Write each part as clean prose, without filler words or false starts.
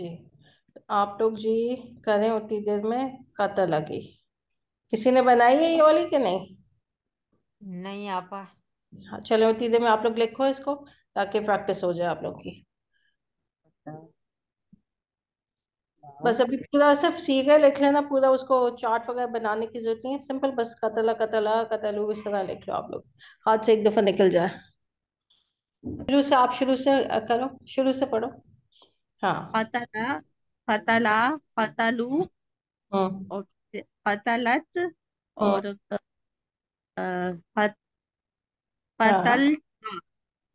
जी। तो आप लोग जी करें उतनी देर में कत लगी। किसी ने बनाई है ये वाली कि नहीं? नहीं आपा। हाँ चलो, उतनी देर में आप लोग लिखो इसको, ताकि प्रैक्टिस हो जाए आप लोग की। बस अभी पूरा सिर्फ सीख गए, लिख लेना पूरा, उसको चार्ट वगैरह बनाने की जरूरत नहीं है। सिंपल बस कतला कतला कतलू इस तरह लिख लो आप लोग, हाथ से एक दफा निकल जाए। शुरू से, आप शुरू से करो, शुरू से पढ़ो। हाँ। कतला, कतला, कतलू, हम्म। और फिर कतलत, हम्म। और अ, कत- कतल। हाँ।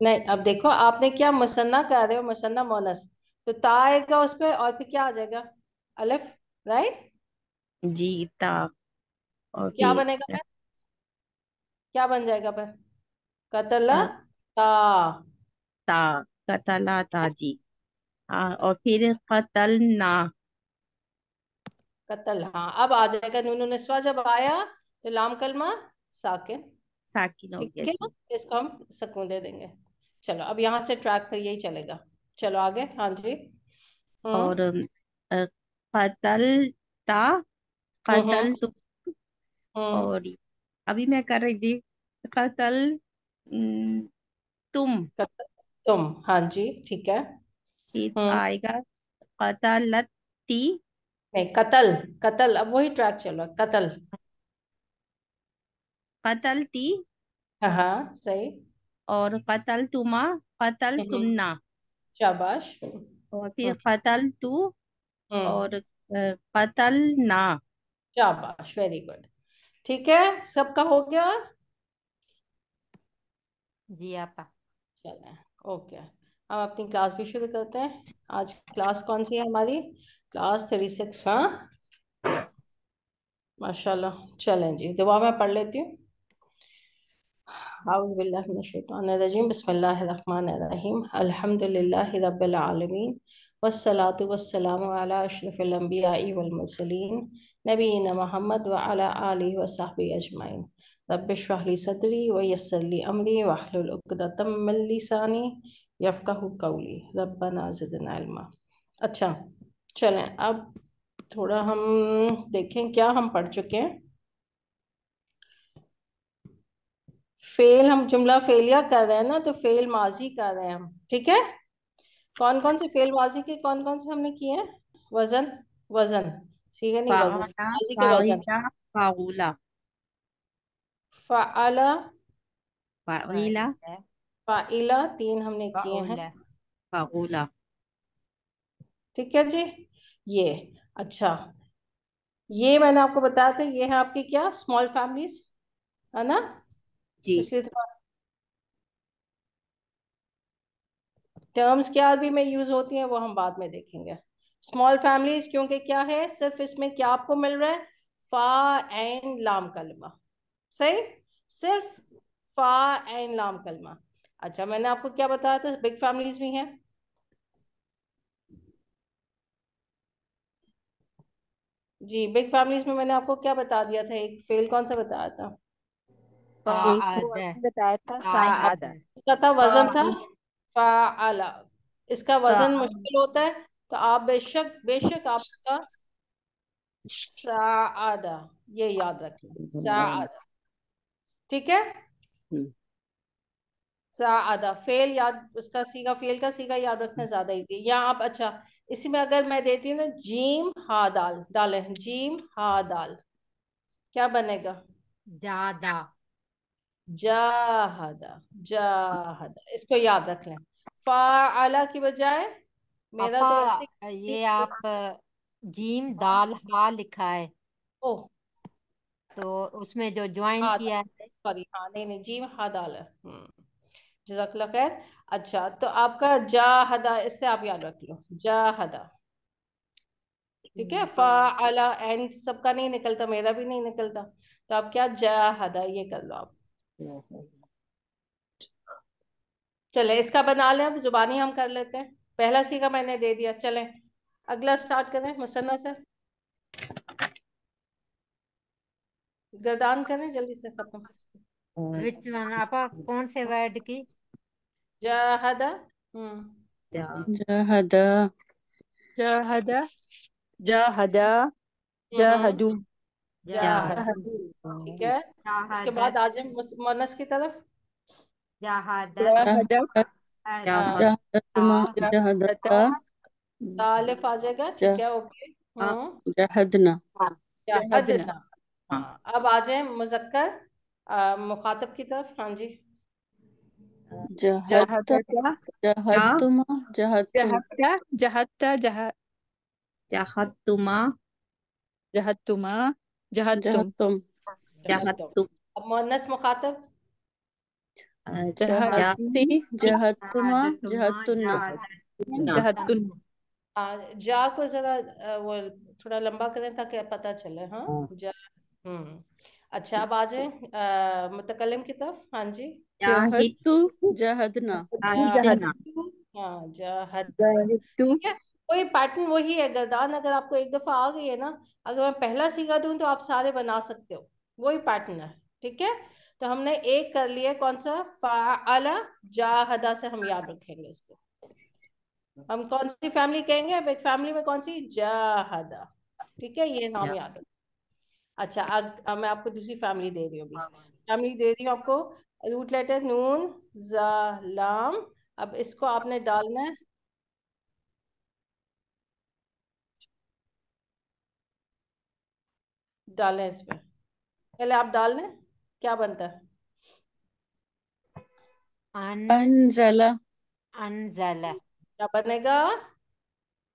नहीं, अब देखो आपने क्या मुसन्ना कर रहे हो, मुसन्ना मोनस, तो ता आएगा उस पे और फिर क्या आ जाएगा? अलिफ। राइट। जीता, और तो क्या फिर बनेगा फिर? क्या बन जाएगा फिर? कतला अ, ता। ता, कतला ताजी। हाँ, और फिर कतलना। कतल, हाँ अब आ जाएगा। नून निस्वा जब आया तो लाम कलमा साकिन। साकिन हो ठीक गया है ना, जी। इसको हम सुकून दे देंगे। चलो अब यहाँ से ट्रैक पर यही चलेगा। चलो आगे, हाँ जी। और हम्म। कतलता, हम्म। कतल तुम। हम्म। और अभी मैं कर रही थी कतल तुम। कतल तुम, हाँ जी ठीक है। फिर हम्म। आएगा कतलती, नहीं, कतल। कतल, अब वही ट्रैक चल रहा है, कतल। कतलती, हाँ हाँ सही। और कतल तुमा, कतल हम्म। तुन्ना, शाबाश। और फिर कतल तू, हम्म। और कतल ना। शाबाश, वेरी गुड। ठीक है, सबका हो गया। जी आपा। चलें, ओके। अब अपनी क्लास भी शुरू करते हैं। आज क्लास कौन सी है हमारी? क्लास 36, हाँ। माशाल्लाह। चलें जी, दुआ मैं पढ़ लेती हूँ। अऊज़ु बिल्लाहि मिनश शैतानिर रजीम, बिस्मिल्लाहिर रहमानिर रहीम, अल्हम्दुलिल्लाहि रब्बिल आलमीन, वस्सलातु वस्सलामु अला अशरफिल अंबियाइ वल मुरसलीन, नबीना मुहम्मद व अला आलिहि व सहबिहि अजमाइन। रब्बि इश्रह ली सदरी व यस्सिर ली अमरी वहलुल उक़दतम मिन लिसानी यफ़क़हू क़ौली, रब्बना ज़िदना इल्मा। अच्छा, चलें अब थोड़ा हम देखें क्या हम पढ़ चुके हैं। फेल, हम जुमला फेलिया कर रहे हैं ना, तो फेल माजी कर रहे हैं हम, ठीक है। कौन कौन से फेल माजी के कौन कौन से हमने किए हैं? वजन, वजन, ठीक है, नहीं वजन, फ़अला, माजी के वजन। फ़ाइला, फ़ाउला। फ़अला, फ़ाइला, फ़ाइला, फ़ाइला, तीन हमने किए हैं। फ़ाउला, फ़ाउला। ठीक है जी। ये, अच्छा, ये मैंने आपको बताया था, ये है आपकी क्या, स्मॉल फैमिलीज, है ना। जी। इसलिए टर्म्स क्या अरबी में यूज होती हैं वो हम बाद में देखेंगे। स्मॉल फैमिलीज क्योंकि क्या है, सिर्फ इसमें क्या आपको मिल रहा है? फा एन लाम कलमा। सही, सिर्फ फा एन लाम कलमा। अच्छा, मैंने आपको क्या बताया था, बिग फैमिलीज भी हैं। जी, बिग फैमिलीज में मैंने आपको क्या बता दिया था, एक फेल कौन सा बताया था? एक तो साआद, आपने बताया था साआद, साआदा। इसका था वजन था साआद, फाअला। इसका वजन साआद। मुश्किल होता है, तो आप बेशक बेशक आप इसका साआदा, ये याद रखना, साआदा। ठीक है। साआदा फेल याद, उसका सीगा, फेल का सीगा याद रखना ज्यादा इजी है। या आप, अच्छा, इसी में अगर मैं देती हूँ ना, जीम हा दाल डाले, जीम हा दाल, क्या बनेगा? जादा। जाहदा, जाहदा, इसको याद रख लें। फाअला की बजाय, मेरा पापा, तो वैसे ये आप जीम दाल हा लिखा है, ओ, तो उसमें जो ज्वाइन हा किया है। सॉरी, हाँ नहीं नहीं, जीम हा दाल है। जज़ाकल्लाह खैर। अच्छा, तो आपका जाहदा, इससे आप याद रख लो, जाहदा। ठीक है, फाअला एन सबका नहीं निकलता, मेरा भी नहीं निकलता, तो आप क्या, जाहदा, ये कर लो आप। चले इसका बना लें, अब जुबानी हम कर लेते हैं। पहला सीखा मैंने दे दिया, चलें अगला स्टार्ट करें, मुसन्ना से। गर्दान करें जल्दी से खत्म। विच वन आपा, कौन से वर्ड की? जाहदा। हम्म। जहदा, जाहदा जाहदा जाहदू जाहदू। ठीक है, इसके बाद आ जाए मुअन्नस की तरफ। जहादत जाहदत अ, जाहदता तालिफ आ जाएगा। ठीक है, ओके। जहदना जहदना जहदना। हाँ, अब आ जाए मुज़क्कर मुखातब की तरफ। हाँ जी। जहदता जहदता जहदतुमा जहदतुम जहदता जहदता जहतुमा जहदतुमा जहदतुम जहदतुम जहदतुम। अब मुअन्नस मुखातब। जहदती जहदतुमा जहदतुन्ना जहदतुन जा को जरा वो थोड़ा लंबा करें ताकि पता चले। हाँ, जा। अच्छा, अब आ जाए मुतकल्लिम की तरफ। हाँ जी। जहदतु जहदना जहद हाँ, जहद। जहदतु ठीक है, कोई पैटर्न वही है। गर्दान अगर आपको एक दफा आ गई है ना, अगर मैं पहला सीखा दूं तो आप सारे बना सकते हो। वही पैटर्न है। ठीक है, तो हमने एक कर लिया। कौन सा? फ़अला जाहदा से हम याद रखेंगे इसको। हम कौन सी फैमिली कहेंगे? अब एक फैमिली में कौन सी? जाहदा। ठीक है, ये नाम याद रखें। अच्छा, अब मैं आपको दूसरी फैमिली दे रही हूँ। अभी फैमिली दे रही हूँ आपको। रूट लेटर नून जा लाम। अब इसको आपने डालना है। डालें इसमें। पहले आप डाल लें, क्या बनता है? अन अनजला अनजला क्या बनेगा?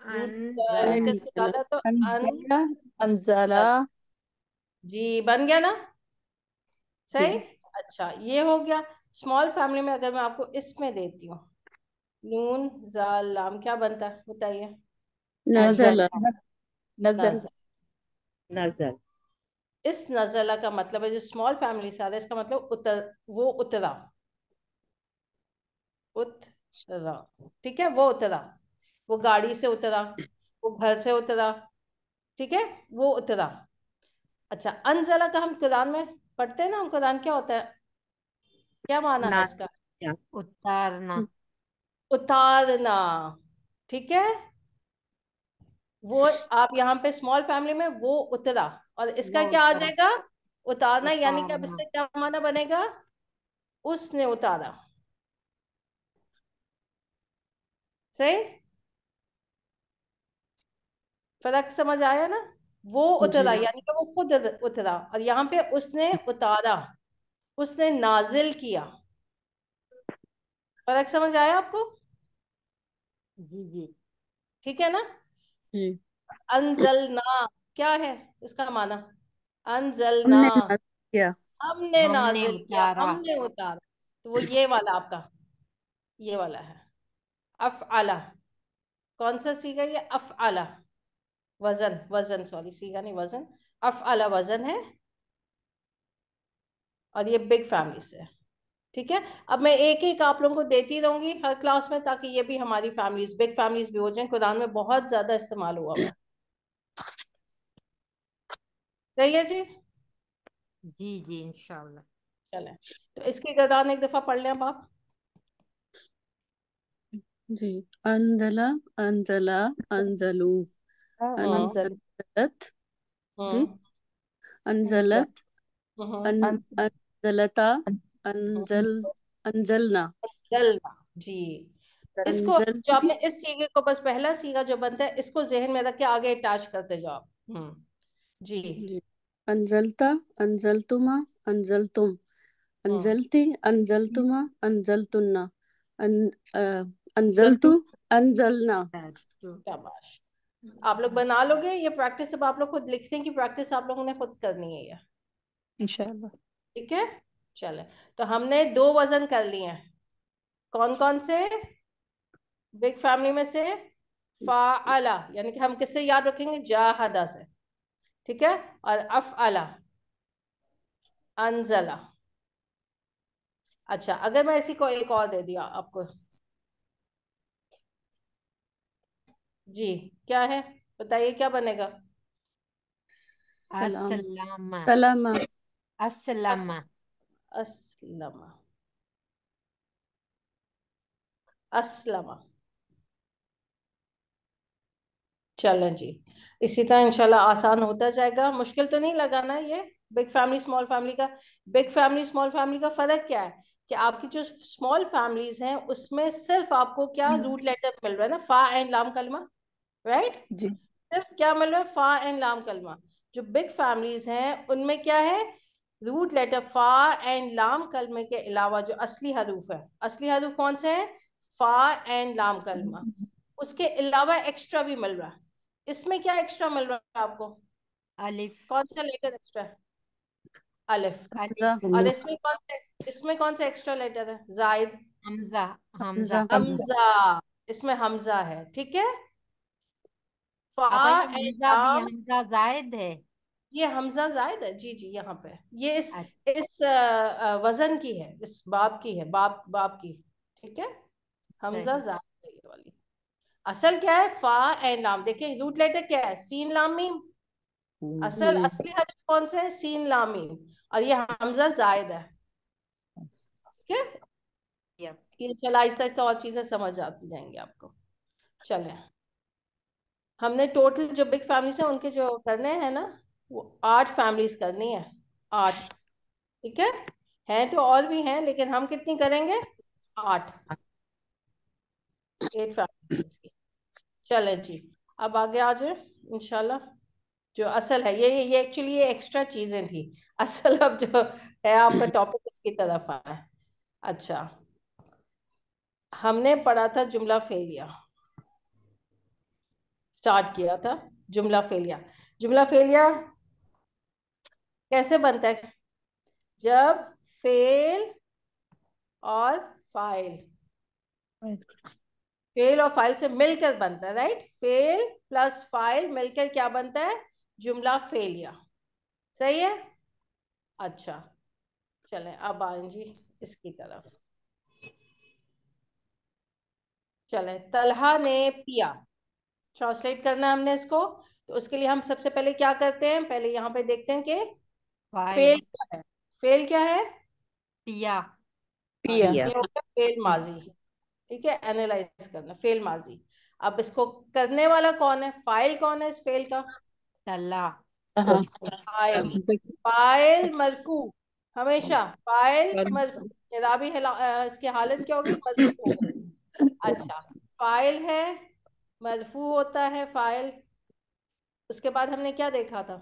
रूट अनजला रूट इसको डाला तो अन। अंजला अंजला जी, बन गया ना? सही। जी अच्छा, ये हो गया। स्मॉल फैमिली में अगर मैं आपको इसमें देती हूँ नून जाल लाम, क्या बनता है बताइए? नजला नजल नजल। नजल इस नजला का मतलब है, जो स्मॉल फैमिली से आ रहा है, इसका मतलब उतर, वो उतरा। उतरा। ठीक है, वो उतरा। वो गाड़ी से उतरा, वो घर से उतरा। ठीक है, वो उतरा। अच्छा, अनजला का हम कुरान में पढ़ते हैं ना। हम कुरान क्या होता है, क्या माना है ना इसका? उतारना उतारना। ठीक है, वो आप यहाँ पे स्मॉल फैमिली में वो उतरा, और इसका वो क्या आ उतरा जाएगा? उतारना। यानी कि अब उतारना इसका क्या माना बनेगा? उसने उतारा। सही। फर्क समझ आया ना? वो उतरा जी यानी कि वो खुद उतरा, और यहाँ पे उसने उतारा, उसने नाजिल किया। फर्क समझ आया आपको? जी जी ठीक है ना? जी अनजलना, क्या है इसका माना? अनजलना, हमने नाज़ किया हमने हमने नाजिल किया, उतारा हमने उतारा। तो वो ये वाला आपका, ये वाला है अफ़अला। कौन सा सीगा ये? अफ़अला। वजन, वजन, सॉरी, सीगा नहीं, वजन। अफ़अला वजन है, और ये बिग फैमिली से है। ठीक है, अब मैं एक एक आप लोगों को देती रहूंगी हर क्लास में, ताकि ये भी हमारी फैमिलीज, बिग फैमिलीज भी हो जाएं। कुरान में बहुत ज्यादा इस्तेमाल हुआ हुआ है। सही है जी। जी जी इंशाल्लाह चलें, तो इसकी गर्दान एक दफा पढ़ लें अब आप। जी अंजला अंजला अंजलू हम्म अंजल अंजलत जी हम्म अंजल अंजलत हम्म अन अंजलता हम्म। अंजल अंजलना जलना। जी, इसको जो अंजलती आपने इस सीगे को, बस पहला सीगा जो बनता है, इसको जहन में रख के आगे अटैच करते जाओ। जी। जी अंजलता अंजलतुमा अंजलतुम हम्म अंजलती अंजलतुमा अंजलतुन्ना अन, अ, जल अंजलतु तुम अंजलना शाबाश। आप लोग बना लोगे ये प्रैक्टिस। अब आप लोग खुद लिखने की प्रैक्टिस आप लोगों ने खुद करनी है ये। इंशाल्लाह ठीक है, चले। तो हमने दो वजन कर लिए हैं। कौन कौन से? बिग फैमिली में से फाअला, यानी कि हम किससे याद रखेंगे? जाहदा से। ठीक है, और अफअला, अनजला। अच्छा, अगर मैं इसी को एक और दे दिया आपको, जी, क्या है बताइए, क्या बनेगा? सलाम अस्सलामा सलामा अस अस्सलामा असलमा, असलमा। चलें जी, इसी तरह इंशाल्लाह आसान होता जाएगा। मुश्किल तो नहीं लगाना ये बिग फैमिली स्मॉल फैमिली का। बिग फैमिली स्मॉल फैमिली का फर्क क्या है कि आपकी जो स्मॉल फैमिलीज हैं उसमें सिर्फ आपको क्या रूट लेटर मिल रहा है ना, फा एंड लाम कलमा, राइट? जी सिर्फ क्या मिल रहा है, फा एंड लाम कलमा। जो बिग फैमिलीज हैं उनमें क्या है, रूट लेटर फा एंड लाम कलमे के अलावा जो असली हरूफ है, असली हरूफ कौन से हैं, फा एंड लाम कलमा, उसके अलावा एक्स्ट्रा भी मिल रहा है। इसमें क्या एक्स्ट्रा मिल रहा है आपको, अलिफ। कौन सा लेटर एक्स्ट्रा है, अलिफ। अलिफ। और इसमें कौन सा एक्स्ट्रा लेटर है, जायद, हमजा। हमजा। हमजा हमजा। इसमें हमजा है, ठीक है। फा पापा ये एंड हमजा भी लाम, हमजा जायद है। ये हमजा जायद है, जी जी, यहाँ पे ये अच्छा। इस वजन की है, इस बाब की है, बाब बाब की, ठीक है। हमजा सही। जायद है ये वाली। असल क्या है, फा एंड लाम, देखिए रूट लेटर क्या है, सीन लाम मीम। असल असली हरफ कौन से है, सीन लाम मीम, और ये हमजा जायद है, ठीक है। यप। ये चला आहिस्ता आहिस्ता और चीजें समझ आती जाएंगी आपको। चले, हमने टोटल जो बिग फैमिलीज हैं उनके जो करने हैं ना, वो 8 फैमिलीज करनी है, 8, ठीक है। हैं तो और भी हैं लेकिन हम कितनी करेंगे, 8, 8 फैमिलीज की। चले जी, अब आगे आ जाए इंशाल्लाह। जो असल है ये एक्चुअली ये एक्स्ट्रा चीजें थी। असल अब जो है आपका टॉपिक इसकी तरफ आया है। अच्छा, हमने पढ़ा था जुमला फेलिया, स्टार्ट किया था जुमला फेलिया। जुमला फेलिया कैसे बनता है, जब फेल और फाइल, फेल और फाइल से मिलकर बनता है, राइट। फेल प्लस फाइल मिलकर क्या बनता है, जुमला फेलिया, सही है। अच्छा, चलें अब आए जी इसकी तरफ। चलें, तलहा ने पिया, ट्रांसलेट करना है हमने इसको। तो उसके लिए हम सबसे पहले क्या करते हैं, पहले यहाँ पे देखते हैं कि फाइल। फेल क्या है। फेल क्या है, पिया। पिया ये हो गया फेल माजी, ठीक है। एनालाइज करना फेल माजी। अब इसको करने वाला कौन है, फाइल कौन है इस फेल का, तल्ला। हाँ फाइल। फाइल मरफू, हमेशा फाइल मरफू, इराबी इसकी हालत क्या होगी, मरफू होगा। अच्छा, फाइल है, मरफू होता है फाइल। उसके बाद हमने क्या देखा था,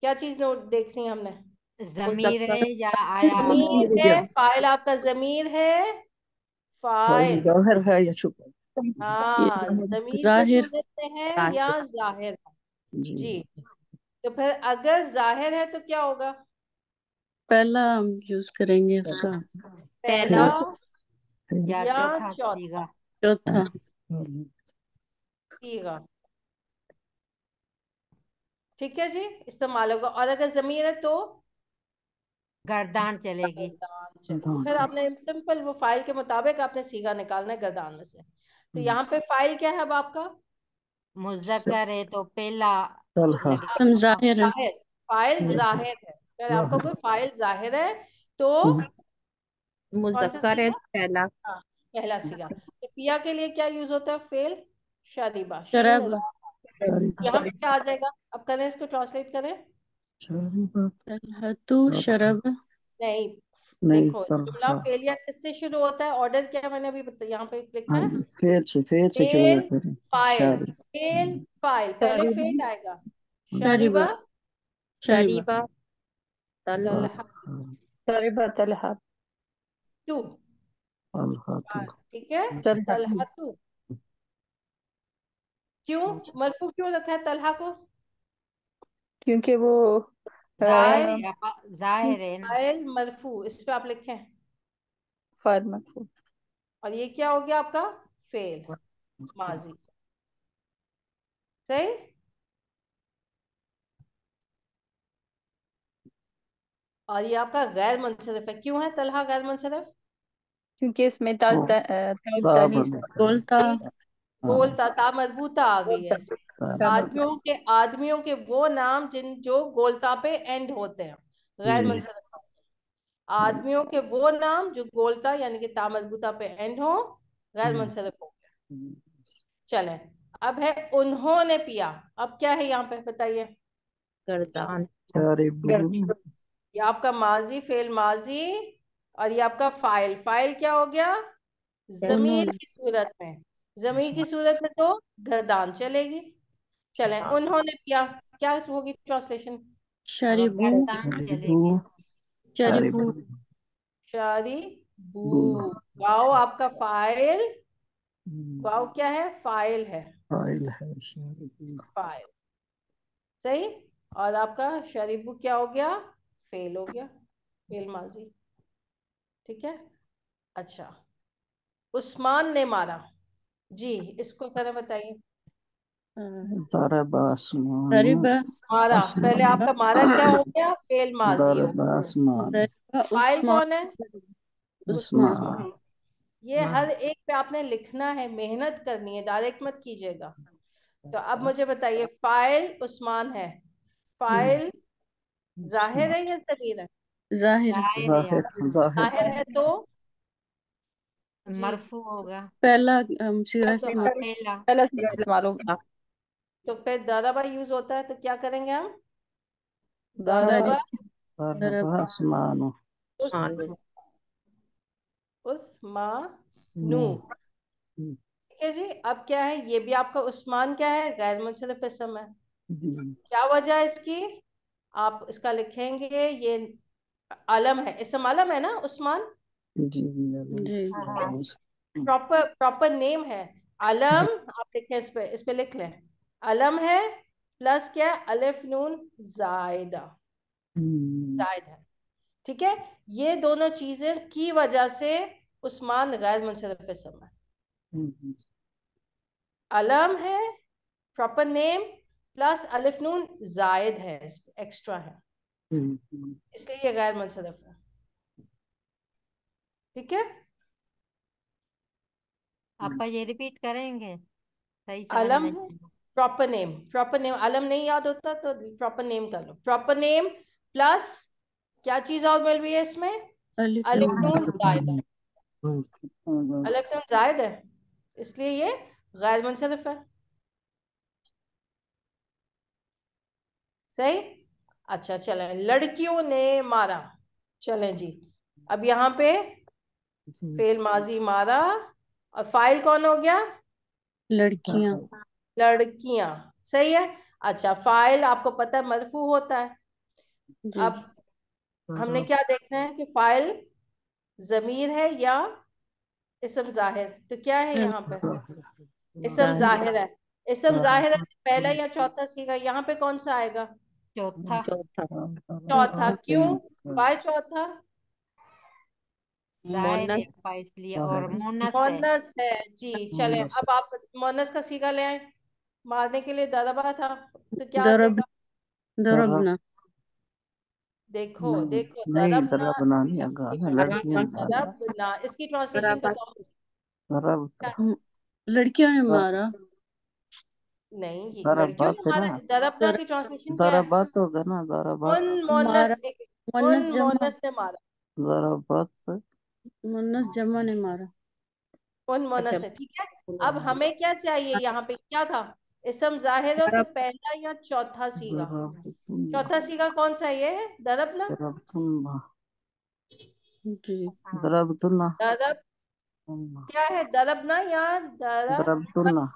क्या चीज नोट देखनी है हमने, जमीर है या आया वो। जमीर है, फाइल आपका जमीर है, फाइल। जौहर है या शुक्र। ये हाँ, जमीर को जाहिर समझते हैं या जाहिर है, जी जी। तो फिर अगर जाहिर है तो क्या होगा, पहला हम यूज करेंगे उसका पहला या या चौथा चौथा सीगा। चौथा सीगा, ठीक है जी, इस्तेमाल होगा। और अगर जमीर है तो गर्दान चलेगी। गर्दान चलेगी। फिर आपने सिंपल वो फाइल के मुताबिक आपने सीगा निकालना है गर्दान में से। तो यहाँ पे फाइल क्या है अब आपका, मुज़क्कर है तो पहला तलहा हम लगेगा। जाहिर है जाहिर, फाइल जाहिर है। अगर आपका कोई फाइल जाहिर है तो कौन सा मुजक्कर है सीगा, तो पहला। हाँ, पहला सीगा। तो पिया के लिए क्या यूज होता है, फेल शादीबा, शीन शराब रा। यहाँ पे क्या आ जाएगा, अब करें इसको ट्रांसलेट करें। तलहतु शरब नहीं, नहीं देखो जुमला तलहा फेलिया किससे शुरू होता है, ऑर्डर क्या मैंने अभी यहाँ पे लिखा है, फेल से शुरू फेल होता है फाइल, शादी फेल फाइल, पहले फेल आएगा, शरीबा शारीबा शरीबा शरीबा तलहा। तलहा शरीबा तलहा टू, तलहा ठीक है। तलहा टू, क्यों मरफू क्यों रखा है तलहा को, क्योंकि वो फाइल, जाहिर है ना। फाइल मरफू, इस पे आप लिखें। फार्मा और ये क्या हो गया आपका, फेल माजी, सही। और ये आपका गैर मुनसरिफ है, क्यों है तलहा गैर मुनसरिफ, क्योंकि इसमें तानीस बोलता बोलता ता मजबूता आ गई है इसमें। आदमियों के वो नाम जिन जो गोलता पे एंड होते हैं, गैर मुनसरिफ। आदमियों के वो नाम जो गोलता यानी कि ता मजबूता पे एंड हो, गैर मुनसरिफ हो गया। चलें, अब है उन्होंने पिया। अब क्या है यहाँ पे बताइए? गर्दान। शरिबू। ये आपका माजी, फेल माजी, और ये आपका फाइल। फाइल क्या हो गया? जमीर उन्होंने की सूरत में। जमीर की सूरत में तो गर्दान चलेगी। चले, उन्होंने पिया, क्या होगी ट्रांसलेशन? अब शरीबू गर्दान शरिबू। चलेगी। शरीबू शारी बू। बू। वाओ आपका फाइल। हम्म, वाओ क्या है? फाइल है। फाइल है शरिबू। फाइल, सही। और आपका शरीबू क्या हो गया? फेल हो गया, फेल माजी। ठीक है। अच्छा, उस्मान ने मारा। जी, इसको करें बताइए। दरब आसमान। दरिबा मारा, पहले आसमान। आपका मारा क्या हो गया? फेल माजी हो दरब गया। आसमान। दरिबा फाइल उस्मान कौन है? उस्मान आसमान। ये हर एक पे आपने लिखना है, मेहनत करनी है, डायरेक्ट मत कीजिएगा। तो अब मुझे बताइए, फाइल उस्मान है, फाइल जाहिर है या ज़मीर है? जाहिर जाहिर है जाहिर आपका। जाहिर जाहिर है तो जी, मरफू होगा। पहला सीगा तो इस्तेमाल पहला पहला सीगा इस्तेमाल होगा। तो फिर दरबा यूज होता है, तो क्या करेंगे हम? दरब दरबा दरब दरब आसमान। उस आसमान। उस्मानु। हम्म, ठीक है जी। अब क्या है? ये भी आपका उस्मान क्या है? गैर मुंसरिफ इसम है। जी क्या वजह है इसकी? आप इसका लिखेंगे, ये अलम है, इसम अलम है ना उस्मान। जी जी हाँ। प्रॉपर प्रॉपर नेम है अलम। आप लिखें, इस पे लिख लें, अलम है प्लस क्या है? अलिफ नून जायदा, जायद है। ठीक है। ये दोनों चीजें की वजह से उस्मान गैर मुंसरिफ इसम है। अलम है, प्रॉपर नेम, प्लस अलिफ नून जायद है, एक्स्ट्रा है, इसलिए ये गैर मुंसरिफ है। ठीक है। आपा ये रिपीट करेंगे, सही समझ अलम नहीं है, आया। Proper name, proper name. अलम नहीं याद होता तो प्रॉपर नेम कर लो। प्रॉपर नेम प्लस क्या चीज और मिल रही है इसमें? अलिफ अलिफ नून नून जायद है। अलिफ नून जायद है, इसलिए ये गैर मुंसरिफ है। सही। अच्छा, चलें, लड़कियों ने मारा। चलें जी। अब यहाँ पे फेल माजी मारा, और फाइल कौन हो गया? लड़कियां लड़कियां। सही है। अच्छा, फाइल आपको पता है मरफू होता है। जी अब हमने क्या देखना है कि फाइल जमीर है या इसम जाहिर। तो क्या है यहाँ पे? इसम जाहिर। जाहिर है। इसम जाहिर है, पहला या चौथा सीगा यहाँ पे कौन सा आएगा? चौथा। चौथा। चौथा। क्यों? वाई चौथा? जाहिर है मोनस। आपा, इसलिए और मोनस है। मोनस है जी। चले, अब आप मोनस का सीगा ले आए। मारने के लिए दरबा था, तो क्या आ दरब जाएगा? दरबना देखो देखो, नहीं दरबना। दरब नहीं आगा एक ना मिनट, एक लड़कियां मिनट, दरबना इसकी ट्रांसलेशन दरबा। बताओ। दरब लड़कियों ने मारा नहीं, ये लड़कियों ने दरबात मारा। ना दरबना दर की ट्रांसलेशन क्या है? दरबात होगा ना दरबात। उन मारा मोनस मुन्नस उन जमा मोनस ने मारा। दरबात। मुन्नस जमा ने मारा उन अच्छा। मोनस ने। ठीक है। अब हमें क्या चाहिए? यहाँ पे क्या था? इसम जाहिर हो तो दरब। पहला या चौथा सीगा? दरबतुल्लाह। चौथा सीगा कौन सा? ये है दरबना। दरबतुल्लाह। जी हाँ। दरबतुल्लाह। दरब क्या है? दरबना या दरब? दरबतुल्लाह।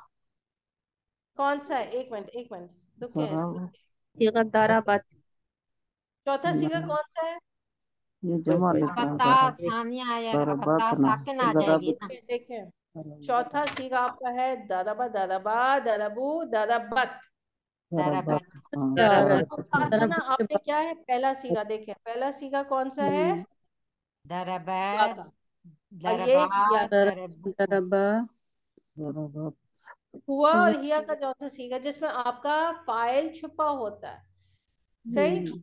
कौन सा है? एक मिनट, एक मिनट रुके इसको। दरब सीगा दराबत। चौथा सीगा कौन सा है? ये जमा लिख रहा पता है। सानिया आएगा, पता दरबात ना साकिन आ जाएगी ना। दरबत। देखें, चौथा सीगा आपका है दरबा, दरबा, दरबू, दरबत। दरबात। दरबत। हाँ चार है अब दरबात। कहा था दरब ना के आपने, क्या है पहला सीगा? देखें, पहला सीगा कौन सा है? हुआ दरबत। का। और ये या दरबात। दरब दरबू। दरबा दरबात। हुआ और हिया का चौथा सीगा, जिसमें आपका फाइल छुपा होता है। सही।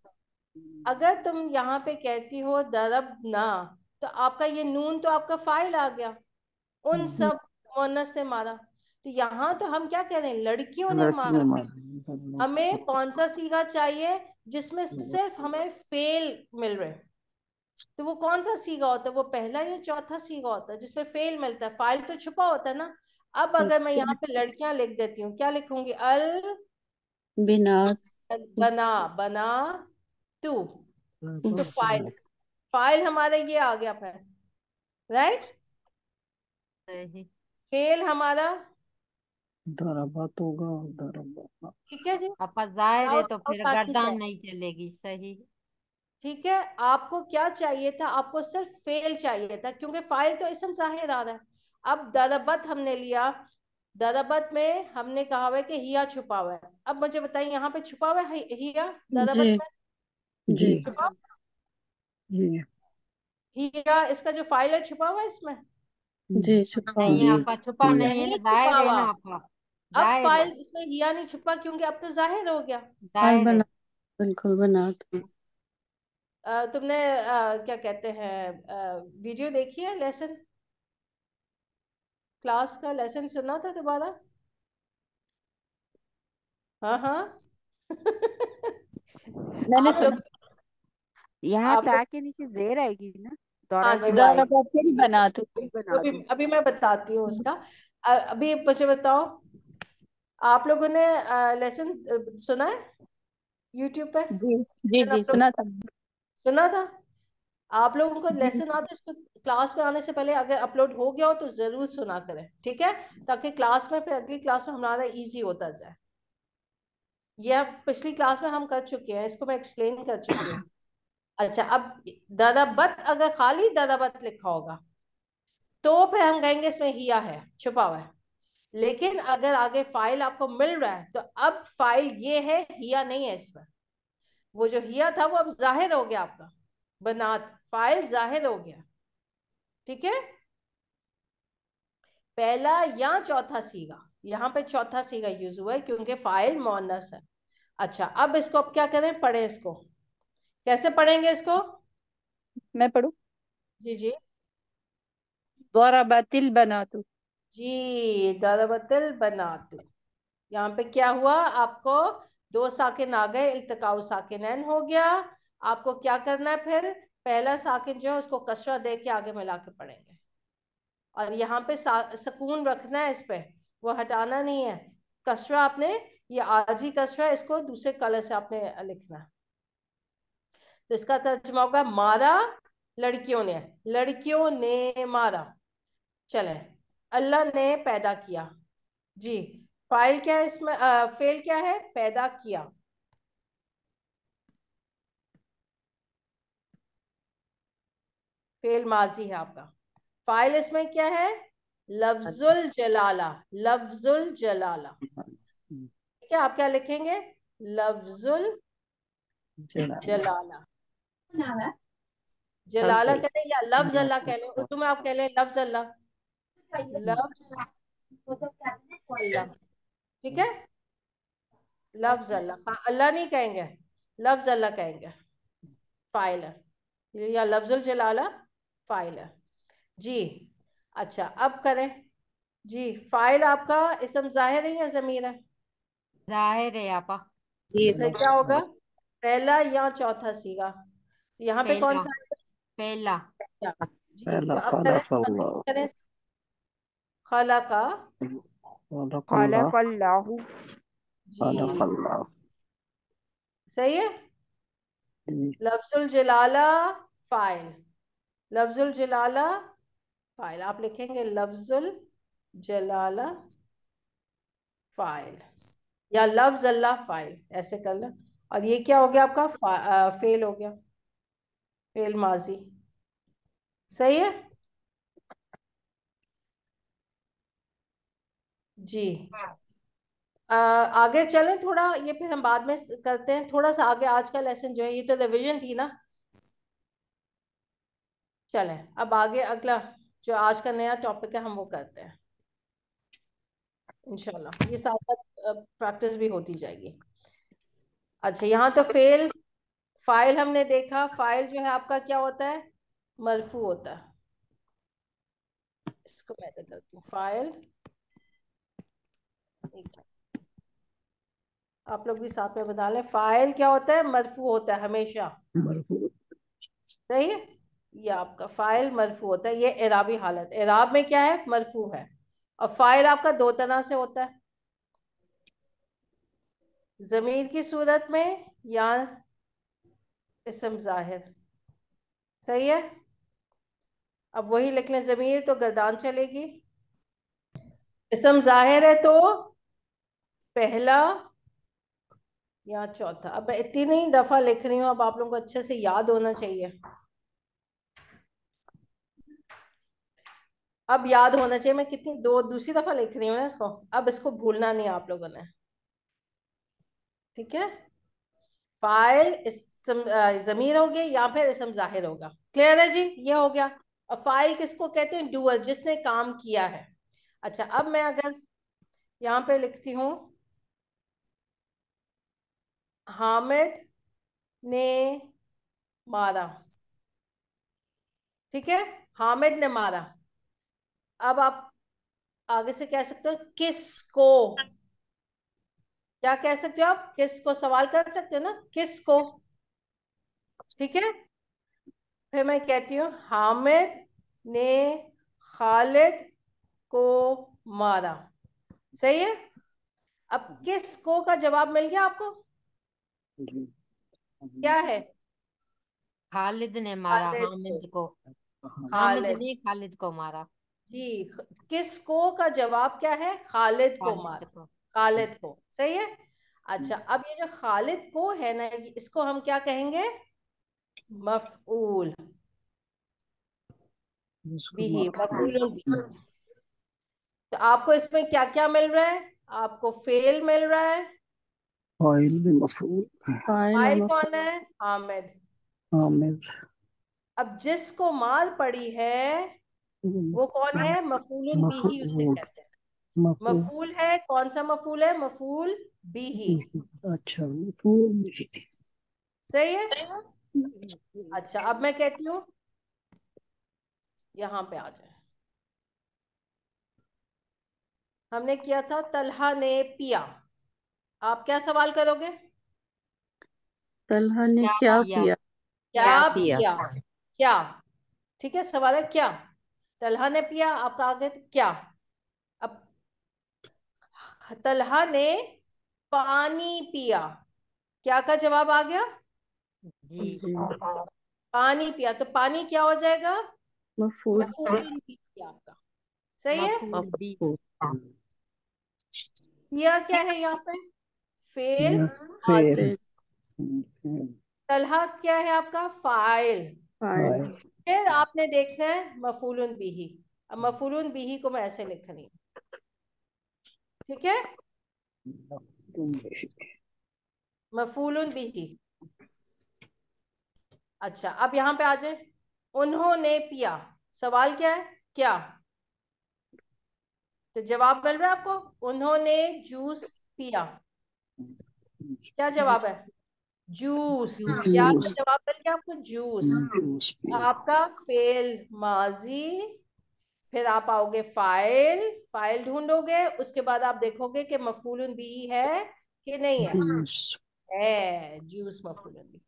अगर तुम यहाँ पे कहती हो दरब ना, तो आपका ये नून तो आपका फाइल आ गया। उन सब मुअन्नस ने मारा। तो यहाँ तो हम क्या कह रहे हैं? लड़कियों ने लड़कियां मारा। मार। हमें कौन सा सीगा चाहिए जिसमें सिर्फ हमें फेल मिल रहे? तो वो कौन सा सीगा होता है? वो पहला या चौथा सीगा होता है जिसमें फेल मिलता है? फाइल तो छुपा होता है ना। अब अगर मैं यहाँ पे लड़कियां लिख देती हूँ, क्या लिखूंगी? अल बिनात बना, बना तू। तो फाइल, फाइल हमारा ये आ गया फिर, राइट। सही। फेल हमारा, दराबात होगा, दराबात। ठीक है जी। अपा जाहिर है आओ, तो आओ, फिर ताकि से, गर्दन नहीं चलेगी। सही। ठीक है। आपको क्या चाहिए था? आपको सिर्फ फेल चाहिए था, क्योंकि फाइल तो इसम जाहिर आ रहा है। अब दरबत हमने लिया, दरबत में हमने कहा हुआ है कि हिया छुपा हुआ है। अब मुझे बताइए, यहाँ पे छुपा हुआ है हिया दरबत जी में? जी जी छुपा, जी हिया इसका जो फाइल है छुपा हुआ है इसमें? जी छुपा नहीं जी अपा, छुपा जी नहीं है ना, नहीं छुपा जाहिर है हुआ। ना अपा। अब जाहिर है। फाइल इसमें हिया नहीं छुपा, क्योंकि अब तो जाहिर हो गया। फाइल जाहिर है। बना, बिल्कुल बनात। तुमने क्या कहते हैं, वीडियो देखी है? लेसन, क्लास का लेसन सुना था दोबारा? हाँ हाँ। मैंने आप लोग, सुना। यहाँ आप ता लोग, के नीचे जेर आएगी ना, हाँ दौरा जी जो वही। आएगी। फिर बना तू। फिर बना अभी दूँ। अभी मैं बताती हूँ उसका। अभी मुझे बताओ, आप लोगों ने लेसन सुना है यूट्यूब पे? जी जी लेसन जी आप लोग सुना था। सुना था? आप लोगों को जी लेसन आता है, इसको क्लास में आने से पहले अगर अपलोड हो गया हो तो जरूर सुना करें, ठीक है? ताकि क्लास में, फिर अगली क्लास में हमारा इजी होता जाए। यह पिछली क्लास में हम कर चुके हैं, इसको मैं एक्सप्लेन कर चुकी हूँ। अच्छा, अब दराबत, अगर खाली दराबत लिखा होगा तो फिर हम कहेंगे इसमें हिया है, छुपा हुआ है। लेकिन अगर आगे फाइल आपको मिल रहा है तो अब फाइल ये है, हिया नहीं है इसमें। वो जो हिया था वो अब जाहिर हो गया आपका, बनात फाइल जाहिर हो गया, ठीक है। पहला या चौथा सीगा, यहाँ पे चौथा सीगा यूज हुआ है क्योंकि फाइल मोनस है। अच्छा, अब इसको अब क्या करें, पढ़े इसको, कैसे पढ़ेंगे इसको? मैं पढ़ूं। जी जी ज़राबातिल बना तू। जी, दरबतल बनातु। यहाँ पे क्या हुआ आपको? दो साकिन आ गए, इल्तिकाउ साकिनैन हो गया। आपको क्या करना है फिर? पहला साकिन जो है उसको कसरा दे के आगे मिला के पढ़ेंगे, और यहाँ पे सुकून रखना है इस पे, वो हटाना नहीं है। कसरा आपने, ये आजी कसरा है, इसको दूसरे कलर से आपने लिखना है। तो इसका तर्जुमा होगा मारा लड़कियों ने, लड़कियों ने मारा। चले, अल्लाह ने पैदा किया। जी, फाइल क्या है इसमें, फेल क्या है? पैदा किया। फेल माजी है आपका। फाइल इसमें क्या है? लफ्जुल जलाला, लफ्जुल जलाला। ठीक है, आप क्या लिखेंगे? लफ्जुल जला जलाला। अब जलाला सही। कह लें या लफ्ज अल्लाह कह लें, उर्दू में आप कह लें लफ्ज अल्लाह, लफ्ज अल्लाह, ठीक है। लफ्ज अल्लाह, हाँ अल्लाह नहीं कहेंगे, लफ्ज अल्लाह कहेंगे। फाइल है या लफ्जुल जलाला, फाइल है जी। अच्छा, अब करें जी। फाइल आपका इसम जाहिर है या जमीर है? जाहिर है अपा। जी फिर क्या होगा? पहला या चौथा सीगा? यहाँ पे कौन पहला। सा पहला। है? जी, पहला तो अब करें, खलक अल्लाह, करें खला का। खलक अल्लाह, खलक अल्लाहु। खलक जी, अल्लाह। सही है। जी लफ्जुल जलाला फाइल, लफ्जुल जलाला फाइल, आप लिखेंगे लफ्जुल जलाला फाइल या लफ्ज अल्लाह फाइल, ऐसे कर लो। और ये क्या हो गया आपका? फेल हो गया, फेल माजी, सही है जी। आगे चलें थोड़ा, ये फिर हम बाद में करते हैं थोड़ा सा आगे। आज का लेसन जो है, ये तो रिवीजन थी ना। चलें अब आगे, अगला जो आज का नया टॉपिक है हम वो करते हैं इंशाल्लाह। ये साथ साथ प्रैक्टिस भी होती जाएगी। अच्छा, यहाँ तो फेल, फाइल हमने देखा। फाइल जो है आपका क्या होता है? मरफू होता है। इसको मैं ऐसे करती हूँ, फाइल, आप लोग भी साथ में बता लें। फाइल क्या होता है? मरफू होता है हमेशा, मरफू। सही है। ये आपका फाइल मरफू होता है, ये एराबी हालत। एराब में क्या है? मरफू है। और फाइल आपका दो तरह से होता है, जमीर की सूरत में या इस्म जाहिर। सही है। अब वही लिख लें, जमीर तो गर्दान चलेगी, इस्म जाहिर है तो पहला या चौथा। अब मैं इतनी दफा लिख रही हूँ, अब आप लोगों को अच्छे से याद होना चाहिए। अब याद होना चाहिए, मैं कितनी दूसरी दफा लिख रही हूँ ना इसको, अब इसको भूलना नहीं आप लोगों ने। ठीक है। फाइल जमीर होगी या फिर इसम जाहिर होगा। क्लियर है जी, ये हो गया। और फाइल किसको कहते हैं? डूअर, जिसने काम किया है। अच्छा, अब मैं अगर यहाँ पे लिखती हूँ हामिद ने मारा, ठीक है, हामिद ने मारा। अब आप आगे से कह सकते हो किसको, क्या कह सकते हो आप? किसको सवाल कर सकते हो ना, किसको। ठीक है। फिर मैं कहती हूँ हामिद ने खालिद को मारा। सही है। अब किसको का जवाब मिल गया आपको, जी। क्या है? खालिद ने मारा खालिद हामिद को। हाँ, हामिद खालिद ने खालिद को मारा। जी। किसको का जवाब क्या है? खालिद को खालिद मारा। को। खालिद को। सही है। अच्छा, अब ये जो खालिद को है ना, इसको हम क्या कहेंगे? मफऊल इसको बिही, माफ मफऊल बिही। तो आपको इसमें क्या क्या मिल रहा है? आपको फेल मिल रहा है। फाइल भी मफूल फाइल और फाइल मफूल। कौन है? हामिद। हामिद अब जिसको मार पड़ी है वो कौन है? मफूल बिही उसे मफूल कहते हैं। मफूल मफूल है, कौन सा मफूल है? मफूल बिही। अच्छा मफूल भी। सही है। अच्छा, अब मैं कहती हूँ यहां पे आ जाए। हमने किया था तलहा ने पिया, आप क्या सवाल करोगे? तलहा ने क्या क्या किया? पिया? क्या पिया? पिया? क्या? ठीक है, सवाल है क्या। तलहा ने पिया, आपका आगे क्या। अब तलहा ने पानी पिया, क्या का जवाब आ गया? जी। जी। पानी पिया, तो पानी क्या हो जाएगा? मफूल। मफूल बिही आपका। सही है। मफूल भी। पिया क्या है यहाँ पे? फेल फिर माजी। से तलहा क्या है आपका? फाइल। फाइल। फिर आपने देखना है मफूलुन बिही। अब मफूलुन बिही को मैं ऐसे लिख रही हूँ। ठीक है। मफूलुन बिही। अच्छा, अब यहाँ पे आ जाए। उन्होंने पिया, सवाल क्या है? क्या? तो जवाब मिल रहा है आपको, उन्होंने जूस पिया। क्या जवाब है? जूस। क्या का जूस जवाब मिल गया आपको? जूस। जूस पिया आपका फेल माजी। फिर आप आओगे फाइल, फाइल ढूंढोगे, उसके बाद आप देखोगे कि मफूलुन बिही है कि नहीं है। जूस है, जूस मफूलुन बिही।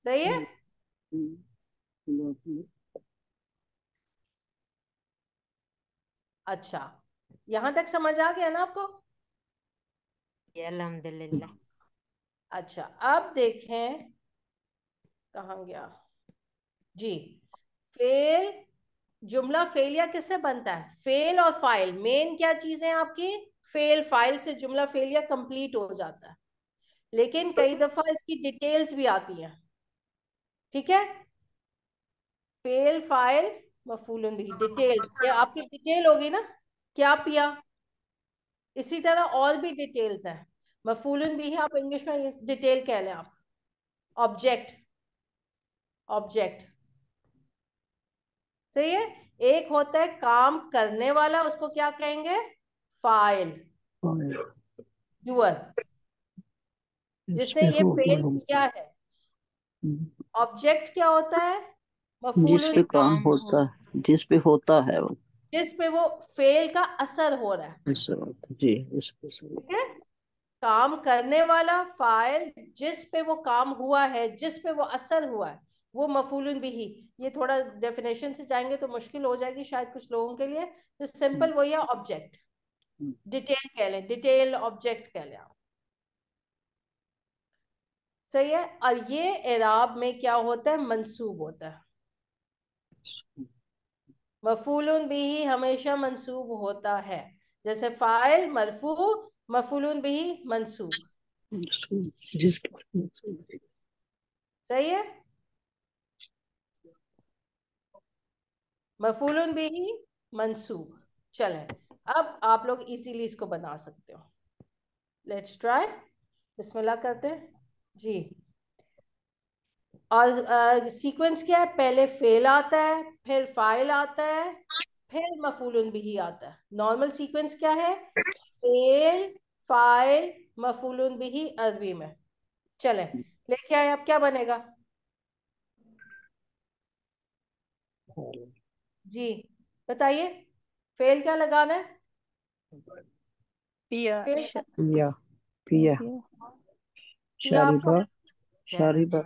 सही है। अच्छा, यहां तक समझ आ गया ना आपको? अल्हम्दुलिल्लाह। अच्छा, अब देखें कहाँ गया जी। फेल, जुमला फेलिया किससे बनता है? फेल और फाइल मेन क्या चीजें आपकी? फेल, फाइल से जुमला फेलिया कंप्लीट हो जाता है, लेकिन कई दफा इसकी डिटेल्स भी आती हैं। ठीक है। फेल, फाइल, मफूलन भी, डिटेल्स, ये आपकी डिटेल होगी ना, क्या पिया। इसी तरह और भी डिटेल्स हैं। मफूलन भी है, आप इंग्लिश में डिटेल कह लें आप। Object, object. सही है। एक होता है काम करने वाला, उसको क्या कहेंगे? फाइल, डूअर, इस जिसने पे ये हो फेल किया है। ऑब्जेक्ट क्या होता है? जिस मफूलुन पे बिही, काम होता है, जिस पे होता है वो जिस पे वो फेल का असर हो रहा है। ऐसा होता है। जी इस पे सही। ठीक है। काम करने वाला फाइल, जिस पे वो काम हुआ है, जिस पे वो असर हुआ है, वो मफूलुन बिही। ये थोड़ा डेफिनेशन से जाएंगे तो मुश्किल हो जाएगी शायद कुछ लोगों के लिए, तो सिंपल वही है ऑब्जेक्ट, डिटेल कह लें, डिटेल ऑब्जेक्ट कह लें आप। सही है। और ये एराब में क्या होता है, मंसूब होता है। मफूलुन बिही हमेशा मंसूब होता है, जैसे फाइल मरफू, मफूलुन बिही मंसूब। जिसके सही है। मफूलुन बिही मंसूब। चलें, अब आप लोग इजीली इसको बना सकते हो। लेट्स ट्राई, बिस्मिल्लाह करते हैं जी। और सीक्वेंस क्या है, पहले फेल आता है, फिर फाइल आता है, फिर मफूलुन बिही आता है। नॉर्मल सीक्वेंस क्या है, फेल फाइल मफूलुन बिही अरबी में। चले लेके आए, अब क्या बनेगा जी, बताइए। फेल क्या लगाना है, पिया फेल श- पिया पिया पिया पिया आपका। शारिबा शारिबा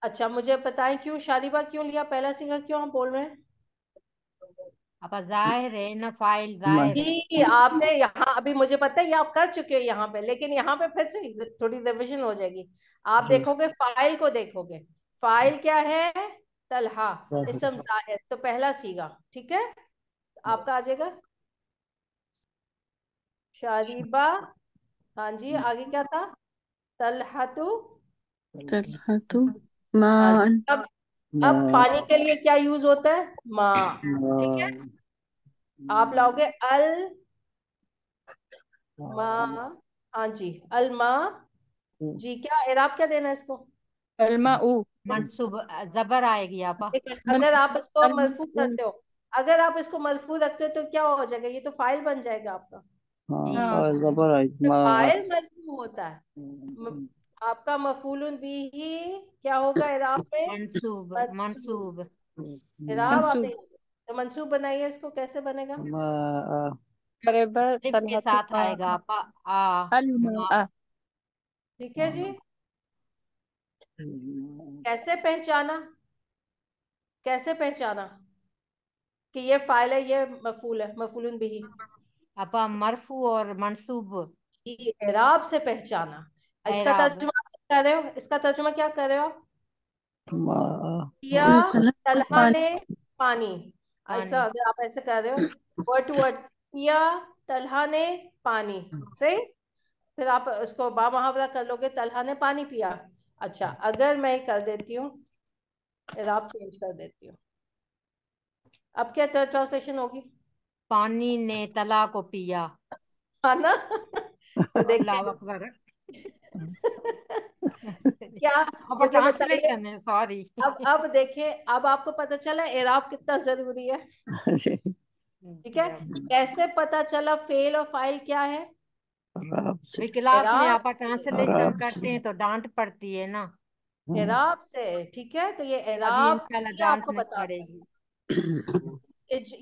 अच्छा मुझे बताएं क्यों शारिबा क्यों लिया, पहला सीखा क्यों आप बोल रहे हैं। अब जाहिर है ना, फाइल जाहिर है। जी आपने यहाँ अभी, मुझे पता है ये आप कर चुके हो यहाँ पे, लेकिन यहाँ पे फिर से थोड़ी रिविजन हो जाएगी। आप जी देखोगे फाइल को, देखोगे फाइल क्या है, तलहा, इसम जाहिर, तो पहला सीगा, ठीक है। आपका आ जाएगा शारिबा। हाँ जी, आगे क्या था, तलहातु। तलहतु हाँ जी, मान अब पानी के लिए क्या यूज होता है, माँ। ठीक है, आप लाओगे अल माँ। हाँ जी, अल माँ जी। क्या एराब क्या देना है इसको, अलमा उ मंसूब जबर आएगी आपा। अगर आप इसको मरफू अलमा करते हो, अगर आप इसको मरफू रखते हो तो क्या हो जाएगा, ये तो फाइल बन जाएगा आपका। हाँ और जबर आई तो फाइल मरफू होता है, आपका मफूलुन बिही क्या होगा एराब में, मंसूब मंसूब। मंसूब एराब मंसूब आपने तो मंसूब बनाइए, इसको कैसे बनेगा, करेबा अलिफ के तलहतु साथ आएगा आपा। अलमा ठीक है जी। कैसे पहचाना, कैसे पहचाना कि ये फाइल है, ये मफूल है, मफूलुन बिही। आपा मरफू और मंसूब ये एराब से पहचाना। इसका एराब। तर्जुमा क्या कर रहे हो, इसका तर्जुमा क्या कर रहे हो आप, या तलहा पानी ने पानी। ऐसा पानी अगर आप ऐसे कर रहे हो, वर्ड टू वर्ड, या तलहा ने पानी, सही। फिर आप उसको बा मुहावरा कर लोगे, तलहा ने पानी पिया। अच्छा अगर मैं कर देती हूँ, एराब चेंज कर देती हूँ, अब क्या ट्रांसलेशन होगी, पानी ने तला को पिया। है ना। तो अल्लाह देखिए अकबर। क्या, अब मुझे बताइए। ट्रांसलेशन है, सॉरी। अब देखिए, अब आपको पता चला एराब कितना जरूरी है, ठीक है। कैसे पता चला फेल और फाइल क्या है, आराम से अभी क्लास में एराब आपा से, ट्रांसलेशन आराम करते से हैं तो डांट पड़ती है ना। एराब से, ठीक है। तो ये अभी एराब इंशाल्लाह ये डांट आपको नहीं बताता है पड़ेगी।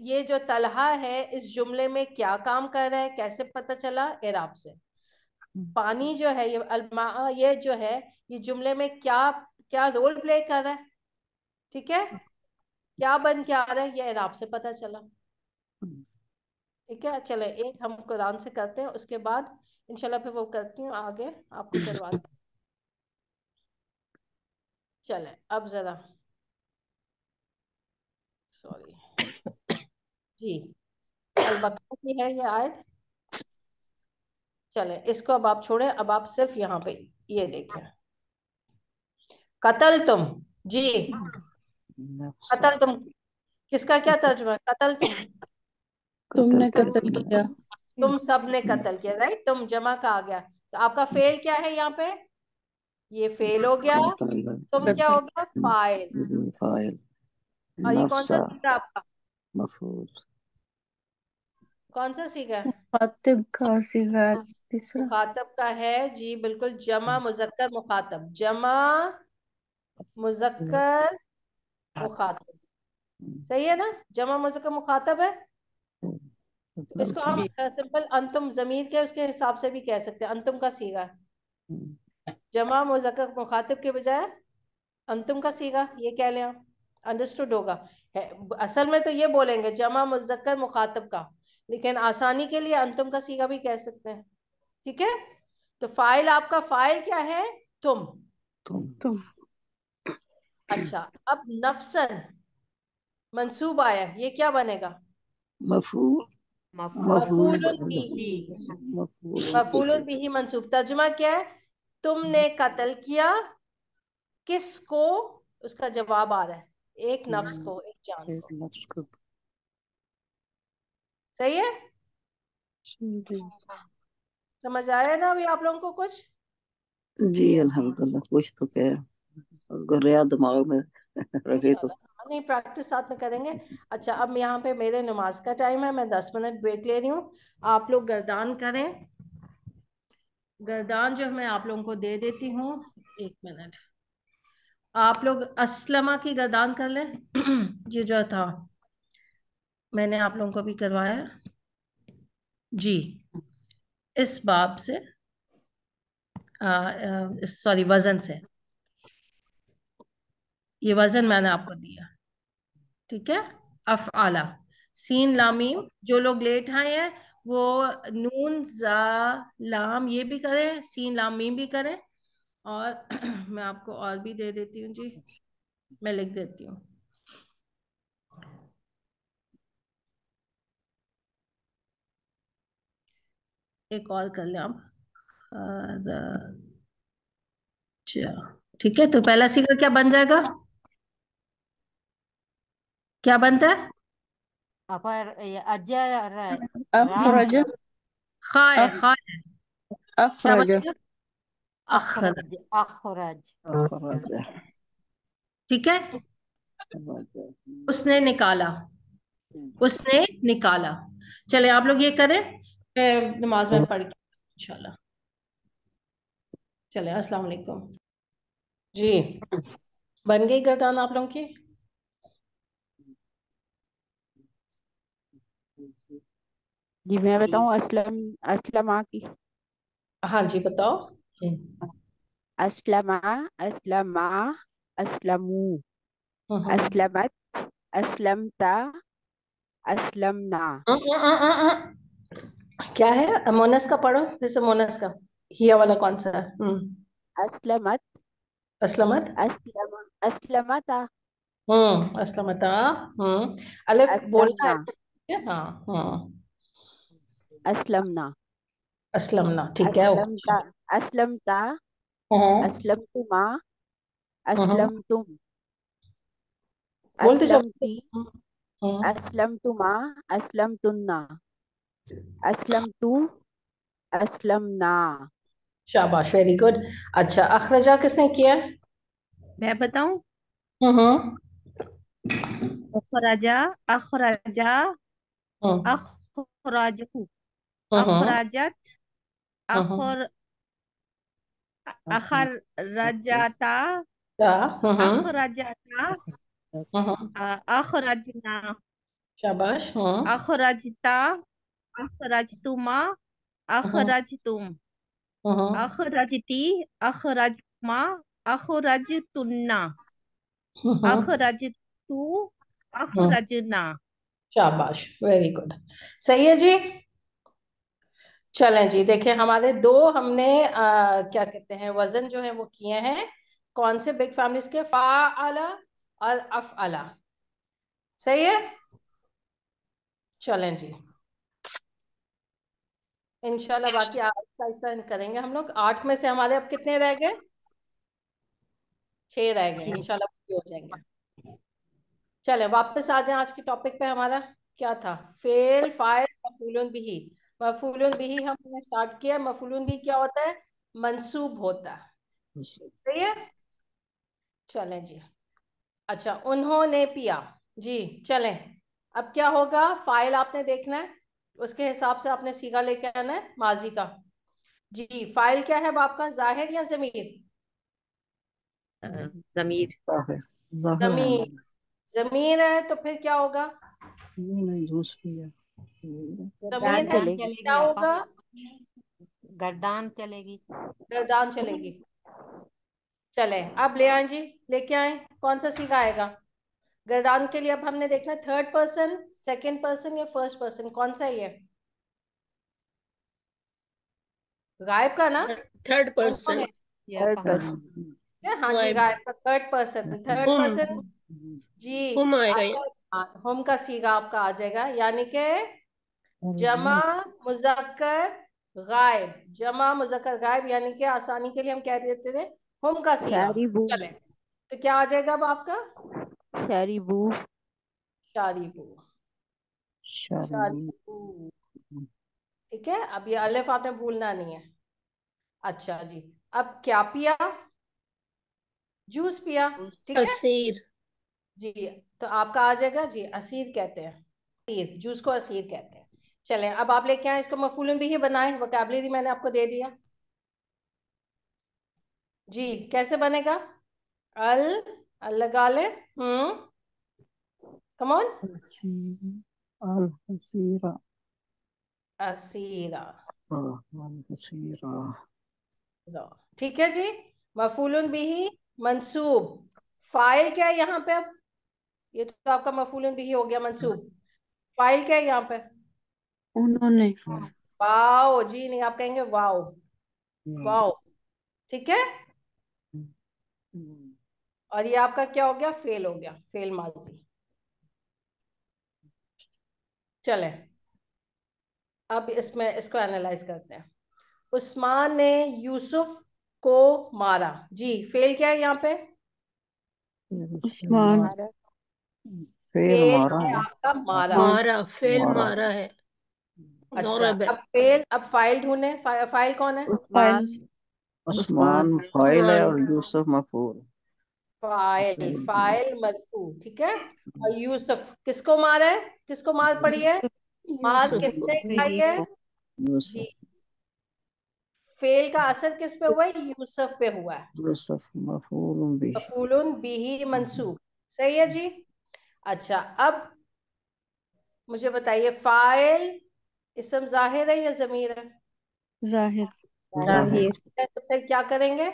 ये जो तलहा है इस जुमले में क्या काम कर रहा है, कैसे पता चला, एराब से। पानी जो है, ये अलमा, ये जो है, ये जुमले में क्या क्या रोल प्ले कर रहा है, ठीक है, क्या बन के आ रहा है, ये एराब से पता चला। ठीक है, चले एक हम कुरान से करते हैं, उसके बाद इंशाल्लाह फिर वो करती हूँ आगे आपको करवाती हूँ। चले अब जरा, सॉरी जी, अल-बकरा की है ये आयत। चले इसको अब आप छोड़े, अब आप सिर्फ यहाँ पे ये देखें, कतल तुम जी, नफ्स कतल तुम, किसका क्या तर्जुमा है, कतल तुम, कत्ल तुमने कर कत्ल किया तुम सब ने कत्ल किया, राइट, तुम जमा का आ गया, तो आपका फेल क्या है यहाँ पे, ये फेल हो गया, तुम क्या हो गया, फाइल। फाइल और ये कौन सा नफ्सा सीखा आपका, मफूल कौन सा सीखा, मुखातिब का सिगा तीसरा मुखातब का है जी, बिल्कुल, जमा मुजक्कर मुखातब, जमा मुजक्कर मुखातब, सही है ना, जमा मुजक्कर मुखातब है। इसको हम जी सिंपल अंतुम जमीर के उसके हिसाब से भी कह सकते हैं, अंतुम का सीगा है, जमा मुजक्कर मुखातिब के बजाय अंतुम का सीगा ये कह लें आप, अंडरस्टूड होगा। असल में तो ये बोलेंगे जमा मुज़क्कर मुखातब का, लेकिन आसानी के लिए अंतुम का सीगा भी कह सकते हैं। ठीक है, तो फाइल आपका फाइल क्या है? तुम। तुम। अच्छा, अब नफसन मंसूब आया, ये क्या बनेगा? मफूल। मफूल मफूलुन बिही। मफूलुन बिही मंसूब। तर्जुमा क्या है? तुमने कत्ल किया किसको? उसका जवाब आ रहा है एक नफ्स को, एक जान एक को। नफ्स को। सही है? जी समझ आया ना अभी आप लोगों को कुछ? जी, अल्हम्दुलिल्लाह कुछ तो क्या अगर याद दिमाग में रखे तो। इंशाल्लाह, हाँ, नहीं प्रैक्टिस साथ में करेंगे। अच्छा, अब यहाँ पे मेरे नमाज का टाइम है, मैं 10 मिनट ब्रेक ले रही हूँ। आप लोग गर्दान करें। गर्दान जो मैं आप लोगों को दे देती हूँ, 1 मिनट। आप लोग असलमा की गर्दान कर लें। ये जो था मैंने आप लोगों को भी करवाया जी, इस बाब से, सॉरी वजन से, ये वजन मैंने आपको दिया। ठीक है, अफ़आला सीन लामीम। जो लोग लेट आए हैं वो नून जा लाम ये भी करें, सीन लाम मीम भी करें। और मैं आपको और भी दे देती हूँ जी, मैं लिख देती हूँ। एक और कर लें आप। अच्छा ठीक है, तो पहला सीगा क्या बन जाएगा? क्या बनता है? अपर अजर रा अखरज खा है, अख खा है। क्या अखरज बनेगा? अखर। अखरज अखरज। अखरज। ठीक है, उसने निकाला, उसने निकाला। चले आप लोग ये करें, फिर नमाज में पढ़ के इंशाल्लाह। चले, अस्सलाम वालेकुम जी। बन गई गर्दान आप लोगों की? जी मैं बताऊं, असलमा की। हाँ जी बताओ। असलमा, असलमा, असलमू, हम्म। असलमत, असलमता, असलमना। क्या है मोनस का? पढ़ो जैसे मोनस का हिया वाला कौन सा है? असलमत, असलमत। असलमता, असलमता। अलिफ बोलना है असलमना, ठीक है? हाँ हाँ। असलमना, असलमना ठीक है, ओके। असलमता, असलमता, हम्म असलमतुमा, हम्म। असलमतुम, बोलते जाओ। असलमती, हम्म। असलमतुमा, असलमतुन्ना, असलमतु, असलमना। शाबाश, वेरी गुड। अच्छा, अखरजा किसने किया? मैं बताऊं? हम्म अखराजा, अखराजा, हम्म अखराजहू, हम्म अखराजत, हम्म। अखर अखरजाता, ता, अखरजाता, हम्म। अखरजना, शाबाश। अखरजता, अखरजतुमा, हम्म अखरजतुम, हम्म अखरजती, अखरजमा, अखरजतुन्ना, हम्म अखरजतु, हम्म। अखरजना। शाबाश, वेरी गुड। सही है जी। चलें जी, देखें हमारे दो हमने क्या कहते हैं वजन जो है वो किए हैं। कौन से बिग फैमिलीज के? फाअला और अफअला। सही है। चलें जी, इंशाल्लाह बाकी आहिस्ता आहिस्ता करेंगे हम लोग। 8 में से हमारे अब कितने रह गए? 6 रह गए, इंशाल्लाह पूरे हो जाएंगे। चले वापस आ जाए आज के टॉपिक पे। हमारा क्या था? फेल फाइल मफूलुन बिही। मफूलुन बिही हमने स्टार्ट किया। मफूलुन बिही क्या होता है? मंसूब होता है। सही है। चलें जी। अच्छा, उन्होंने पिया जी। चलें, अब क्या होगा? फाइल आपने देखना है, उसके हिसाब से आपने सीगा लेके आना है माजी का। जी, फाइल क्या है आपका? जाहिर या जमीर? जमीर। जाहिर। जाहिर है जमीर। ना। जमीर है तो फिर क्या होगा? नहीं दूसरी है। गर्दान जमीर है गर्दान तो चलेगी। क्या चलेगी आपा, होगा? गर्दान चलेगी। गर्दान चलेगी। चले अब ले आए जी, लेके आए। कौन सा सीगा आएगा गर्दान के लिए? अब हमने देखना थर्ड पर्सन, सेकंड पर्सन या फर्स्ट पर्सन, कौन सा है ये? गायब का ना? थर्ड कौन पर्सन। है? थर्ड कहा पर्सन। हाँ जी, गायब। गायब का थर्ड पर्सन। थर्ड हुम पर्सन जी हुम आएगा ये। आपका, होम का सीगा आपका आ जाएगा, यानी कि जमा मुजक्कर गायब। जमा मुजक्कर गायब यानी कि आसानी के लिए हम कह देते थे होम का सीगा। शारीबू। चले तो क्या आ जाएगा अब आपका? शारीबू। शारीबू। शारीबू। शारीबू, ठीक है। अब ये अलिफ आपने भूलना नहीं है। अच्छा जी, अब क्या पिया? जूस पिया, ठीक है असीर। जी। तो आपका आ जाएगा जी, असीर कहते हैं। असीर, जूस को असीर कहते हैं। चलें अब आप लेके आए इसको, मफूलन भी ही बनाए। वोकैबुलरी मैंने आपको दे दिया जी। कैसे बनेगा? अल, अल लगा ले। Come on. अल हसीरा। असीरा, अल हसीरा। ठीक है जी। मफूलन बिही मंसूब। फाइल क्या है यहाँ पे? अब ये तो आपका मफूलन बिही हो गया मंसूब। फाइल क्या है यहाँ पे? उन्होंने। वाओ जी, नहीं आप कहेंगे वाओ। वाओ, ठीक है। और ये आपका क्या हो गया? फेल हो गया, फेल माजी। चले अब इसमें इसको एनालाइज करते हैं। उस्मान ने यूसुफ को मारा जी। फेल क्या है यहाँ पे? उस्मान। मारा। फेल फेल मारा है है। आपका मारा। मारा, फेल मारा। मारा है। अच्छा, नौरब है। अब फेल, अब फाइल ढूंढे। फाइल कौन है? उस्मान। उस्मान फाइल है उस्मान। और यूसुफ मफूल। फाइल, फाइल मरफू, ठीक है। और यूसुफ किसको मारा है? किसको मार पड़ी है? मार यूसुफ को। किसने खाई है? यूसुफ। जी, फेल का असर किस पे हुआ है? यूसुफ पे हुआ है। यूसुफ मफूल भी। मफूलुन बिही मंसूब, सही है जी। अच्छा, अब मुझे बताइए, फाइल इसम जाहिर है या जमीर है? जाहिर। जाहिर। तो फिर क्या करेंगे?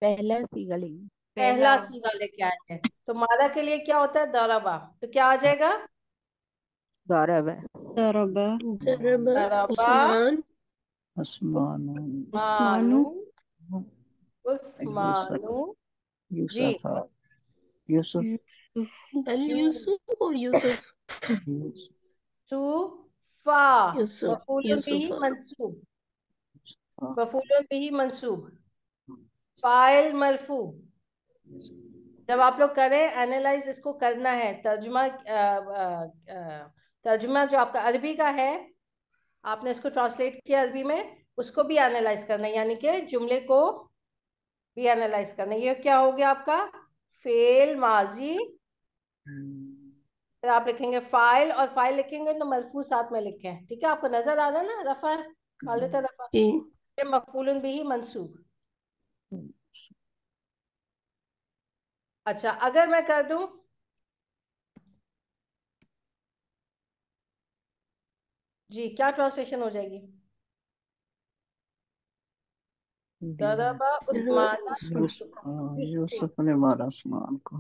पहला सीगा लेंगे। पहला सीगा लेके आएंगे। तो मादा के लिए क्या होता है? दरबा। तो क्या आ जाएगा? गौरव है। दरबा। जरब दरबा उस्मान। उस्मान। मानू, उस्मानु। यूसुफ। उस्मानु जी। यूसुफ। यूसुफ। यूसुफ। अल यूसुफ और यूसुफ। यूसुफा, यूसुफ मफूलुन बिही यूसुफा। मंसूब। मफूलुन बिही मंसूब। फाइल मरफू। जब आप लोग करें एनालाइज, इसको करना है तर्जुमा। तर्जुमा जो आपका अरबी का है, आपने इसको ट्रांसलेट किया अरबी में, उसको भी एनालाइज करना है, यानी कि जुमले को भी एनालाइज करना है। ये क्या हो गया आपका? फेल माजी। फिर आप लिखेंगे फाइल, और फाइल लिखेंगे तो मरफू साथ में लिखें, ठीक है। आपको नजर आ रहा है ना? रफा खालिद रफा, जी। ये मफूलन बिही मंसूब। अच्छा, अगर मैं कर दूं जी, क्या ट्रांसलेशन हो जाएगी? दरबा उस्मान यूसुफ ने मारा उस्मान को।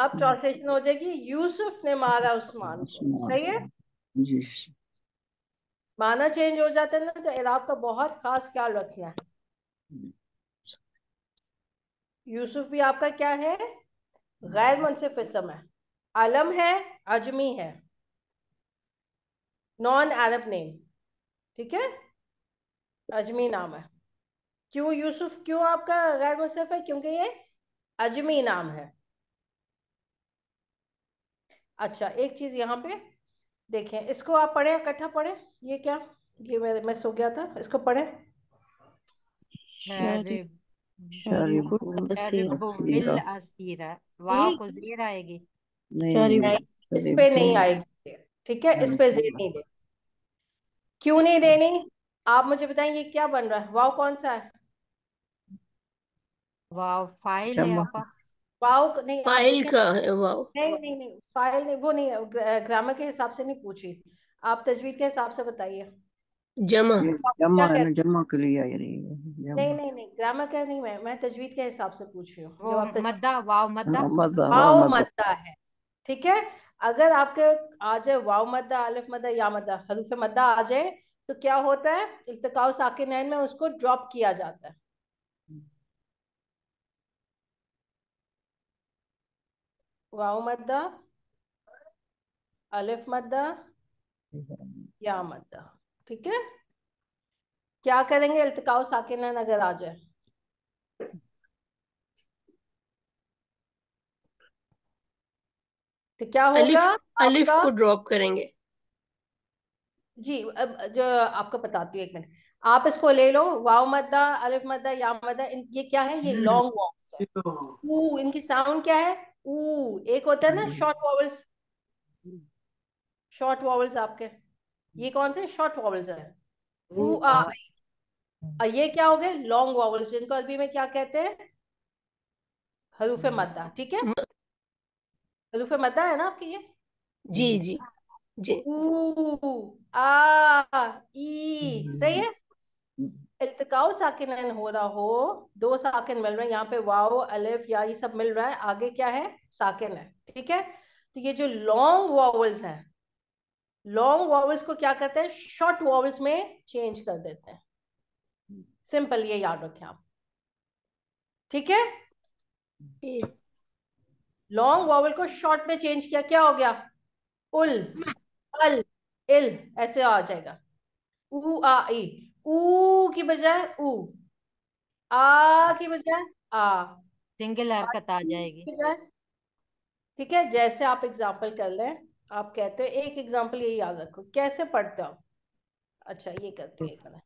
अब ट्रांसलेशन हो जाएगी यूसुफ ने मारा उस्मान को, सही है। जी। माना चेंज हो जाता है ना, तो इराब का बहुत खास ख्याल रखना है। यूसुफ भी आपका क्या है? गैर मुनसिफ इसम है, आलम है, अजमी है, नॉन अरब नेम, ठीक है। अजमी नाम है। क्यों यूसुफ, क्यों आपका गैर मुनसिफ है? क्योंकि ये अजमी नाम है। अच्छा, एक चीज यहाँ पे देखें, इसको आप पढ़े, इकट्ठा पढ़े। ये क्या, ये मैं सो गया था, इसको पढ़े। शारिब शारीबु। बिल असीरा। वाव को जीर आएगी। नहीं शारीबु। नहीं, इस पे नहीं आएगी, ठीक है। इस पे जेर नहीं दे। क्यों नहीं देनी? आप मुझे बताएं, ये क्या बन रहा है? वाव कौन सा है? वाव फाइल है आपका। वाव नहीं, आप फाइल देखें। का है वाव। नहीं नहीं नहीं, फाइल नहीं, वो नहीं, ग्रामर के हिसाब से नहीं पूछी, आप तजवीद के हिसाब से बताइए। जमा। ये तो आपको जमा क्या है ना, कहते हैं? जमा के लिए आई रही है नहीं जमा। नहीं नहीं, ग्रामर का नहीं, मैं तजवीद के हिसाब से पूछ रही हूँ वो जब आप मद्दा, वाव मद्दा। हाँ, मद्दा वाह वाव मद्दा। मद्दा है। ठीक है, अगर आपके आ जाए वाव मद्दा, अलिफ मद्दा, या मद्दा, हरूफ मद्दा आ जाए, तो क्या होता है, इल्तिकाउ साकिनैन में उसको ड्रॉप किया जाता है। वाव मद्दा, अलिफ मद्दा, या मद्दा। ठीक है, क्या करेंगे इल्तिकाउ साकिनैन अगर आ जाए? तो क्या होगा अलिफ अलिफ आपका? को ड्रॉप करेंगे। जी, अब जो आपको बताती हूँ, एक मिनट। आप इसको ले लो, वाव मद्दा, अलिफ मद्दा, या मद्दा, ये क्या है, ये लॉन्ग वॉवल्स है। ऊ, इनकी साउंड क्या है? ऊ। एक होता है ना शॉर्ट वॉवल्स, शॉर्ट वॉवल्स आपके, ये कौन से शॉर्ट वॉवल्स है? ऊ आ आई। और ये क्या हो गए, लॉन्ग वॉवल्स, जिनको अरबी में क्या कहते हैं? हरूफ मद्दा। ठीक है, म- हरूफ मद्दा है ना आपके ये। जी जी जी। ऊ, आ, ई, सही है। इल्तिकाउ साकिनैन हो रहा हो, दो साकिन मिल रहे हैं यहाँ पे, वाओ अलिफ या ये सब मिल रहा है, आगे क्या है, साकिन है। ठीक है, तो ये जो लॉन्ग वॉवल्स हैं, लॉन्ग वॉवल्स को क्या कहते हैं, शॉर्ट वॉवल्स में चेंज कर देते हैं। सिंपल, ये याद रखें आप। ठीक है, ठीक। लॉन्ग वॉवल को शॉर्ट में चेंज किया, क्या हो गया? उल, अल, इल, ऐसे आ जाएगा। ऊ आ ई, ऊ की बजाय ऊ, आ की बजाय आ, सिंगल और हरकत आ ई जाएगी। की बजाय। ठीक है, जैसे आप एग्जाम्पल कर लें, आप कहते हो, एक एग्जाम्पल ये याद रखो, कैसे पढ़ते हो आप? अच्छा, ये करते हो, एक मिनट,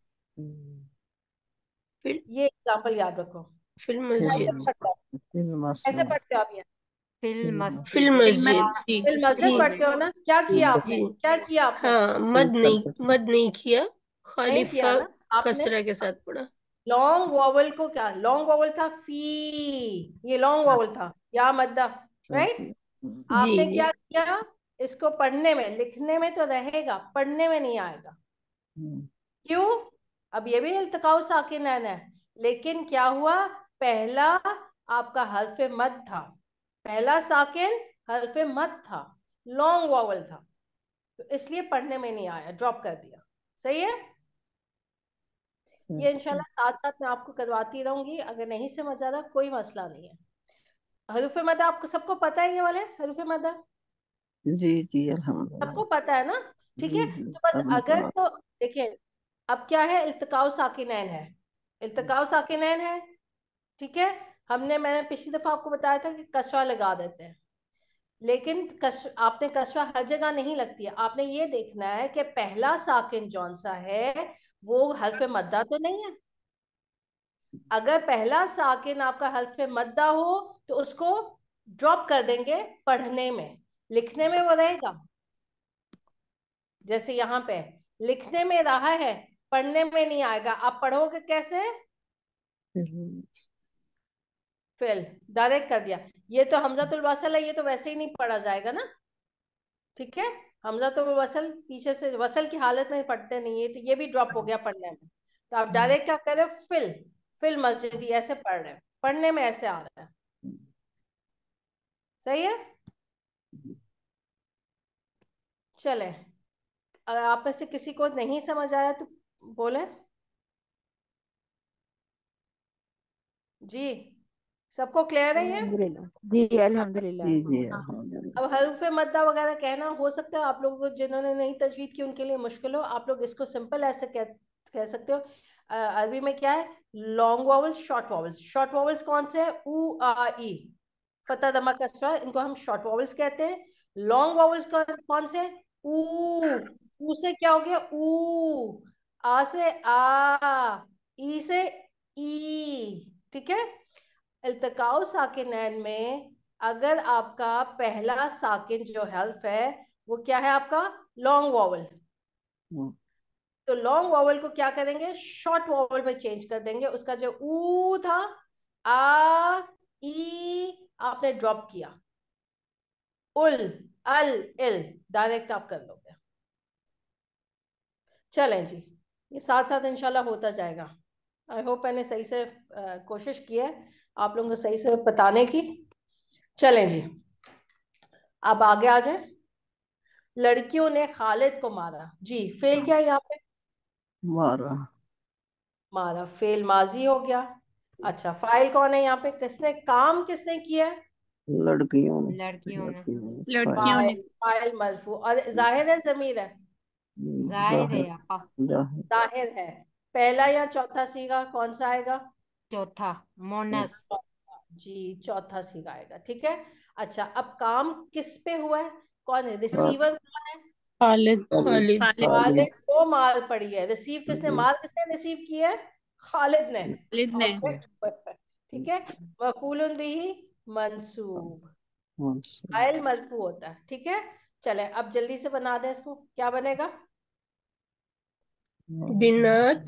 फिर ये एग्जाम्पल याद रखो। फिर कैसे मस्जिद। पढ़ते हो? कैसे पढ़ते हो आप ये? फिल फिर मस्जिद। मस्जिद। फिल मस्जिद जी पढ़ते हो ना? क्या किया आपने, जी। क्या किया आपने? हाँ, मद नहीं किया, खाली नहीं किया ना आपने? कसरा के साथ पढ़ा। लॉन्ग वॉवल को क्या, लॉन्ग वॉवल था फी, ये लॉन्ग वॉवल था, या मद्दा, राइट? जी आपने जी। क्या किया, इसको पढ़ने में, लिखने में तो रहेगा, पढ़ने में नहीं आएगा। क्यों? अब ये भी इल्तिकाउ साकिनैन है, लेकिन क्या हुआ, पहला आपका हर्फ मद था, पहला साकिन हर्फ मद था, लॉन्ग वॉवल था, तो इसलिए पढ़ने में नहीं आया, ड्रॉप कर दिया। सही है, ये इंशाल्लाह साथ साथ मैं आपको करवाती रहूंगी, अगर नहीं समझ आ रहा कोई मसला नहीं है। हरूफ मद आपको सबको पता है, ये वाले हरूफ मद जी जी अल्हम्दुलिल्लाह। सबको पता है ना? ठीक जी है, जी तो बस अपने अगर सवाल। तो देखिए, अब क्या है, इल्तिकाउ साकिनैन है, इल्तिकाउ साकिनैन है। ठीक है, मैंने पिछली दफा आपको बताया था कि कसरा लगा देते हैं, लेकिन आपने कसरा हर जगह नहीं लगती है, आपने ये देखना है कि पहला साकिन जौन सा है वो हर्फ मद्दा तो नहीं है। अगर पहला साकिन आपका हर्फ मद्दा हो तो उसको ड्रॉप कर देंगे पढ़ने में, लिखने में वो रहेगा। जैसे यहाँ पे लिखने में रहा है, पढ़ने में नहीं आएगा, आप पढ़ोगे कैसे? फिल, डायरेक्ट कर दिया। ये तो हमजातुल वसल है, ये तो वैसे ही नहीं पढ़ा जाएगा ना। ठीक है, हमजा तो वसल पीछे से, वसल की हालत में पढ़ते नहीं है, तो ये भी ड्रॉप हो गया पढ़ने में। तो आप डायरेक्ट क्या कर रहे हो, फिल, फिल मस्जिदी ऐसे पढ़ रहे हैं, पढ़ने में ऐसे आ रहा है। सही है, चले, अगर आप में से किसी को नहीं समझ आया तो बोले। जी, सबको क्लियर है ये? अल्हम्दुलिल्लाह जी, अल्हम्दुलिल्लाह। जी जी हाँ। अल्हम्दुलिल्लाह। अब हरूफे मद्दा वगैरह कहना हो सकता है आप लोगों को, जिन्होंने नहीं तजवीद की उनके लिए मुश्किल हो, आप लोग इसको सिंपल ऐसे कह सकते हो। अरबी में क्या है, long vowels, short vowels. Short vowels कौन से है, ऊ आ ई, फता दमा कसरा, इनको हम शॉर्ट वॉवल्स कहते हैं। लॉन्ग वॉवल्स कौन से, ऊ से क्या हो गया, ऊ, आ से आ, ई से ई। ठीक है, इल्तिकाउ साकिनैन में अगर आपका पहला साकिन जो हर्फ है वो क्या है आपका, लॉन्ग वॉवल, तो लॉन्ग वॉवल को क्या करेंगे, शॉर्ट वॉवल में चेंज कर देंगे। उसका जो ऊ था, आ, ई, आपने ड्रॉप किया, उल, अल, इल, डायरेक्ट आप कर लोगे। चलें जी, ये साथ साथ इंशाल्लाह होता जाएगा। आई होप मैंने सही से कोशिश की है आप लोगों को सही से बताने की। चलें जी, अब आगे आ जाए। लड़कियों ने खालिद को मारा। जी, फेल क्या है यहाँ पे? मारा। मारा फेल माजी हो गया। अच्छा, फाइल कौन है यहाँ पे? किसने काम किसने किया है? लड़कियों ने। लड़कियों ने। लड़कियों ने। फाइल फाइल मरफू, और जाहिर है जमीर है? जाहिर है जाहिर। आपा। जाहिर। जाहिर है। पहला या चौथा सीगा कौन सा आएगा? चौथा मोनस। जी, चौथा सीगा आएगा। ठीक है। अच्छा, अब काम किस पे हुआ है? कौन है रिसीवर? कौन है? खालिद। खालिद। खालिद को माल पड़ी है। रिसीव किसने, माल किसने रिसीव किया है? खालिद ने। खालिद ने। ऑब्जेक्ट। ठीक है। मफूलुन बिही मंसूब, फाइल मरफू होता है। ठीक है। चले अब जल्दी से बना दे इसको, क्या बनेगा? बिनात।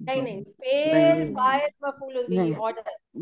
नहीं नहीं, फेल फाइल मफूलुन बिही, नहीं। ऑर्डर।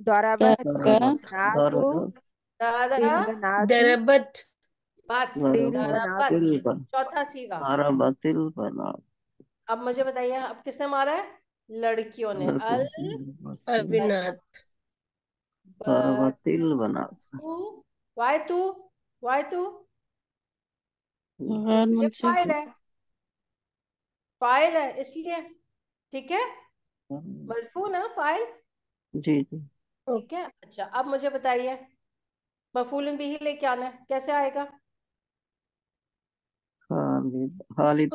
दरबत। दरबत। दरबत। दरबत चौथा सीगा। दरबतिल बनात। अब मुझे बताइए, अब किसने मारा है? लड़कियों ने। अल अबिनात। दरबतिल बनात। वाई तू, वाई तू, गैर ये मुनसिफ। फाइल है, फाइल है इसलिए। ठीक है। मरफू ना फाइल। जी जी। ठीक है। अच्छा, अब मुझे बताइए, मफूलन बिही लेके आना है, कैसे आएगा? खालिदा। खालिद।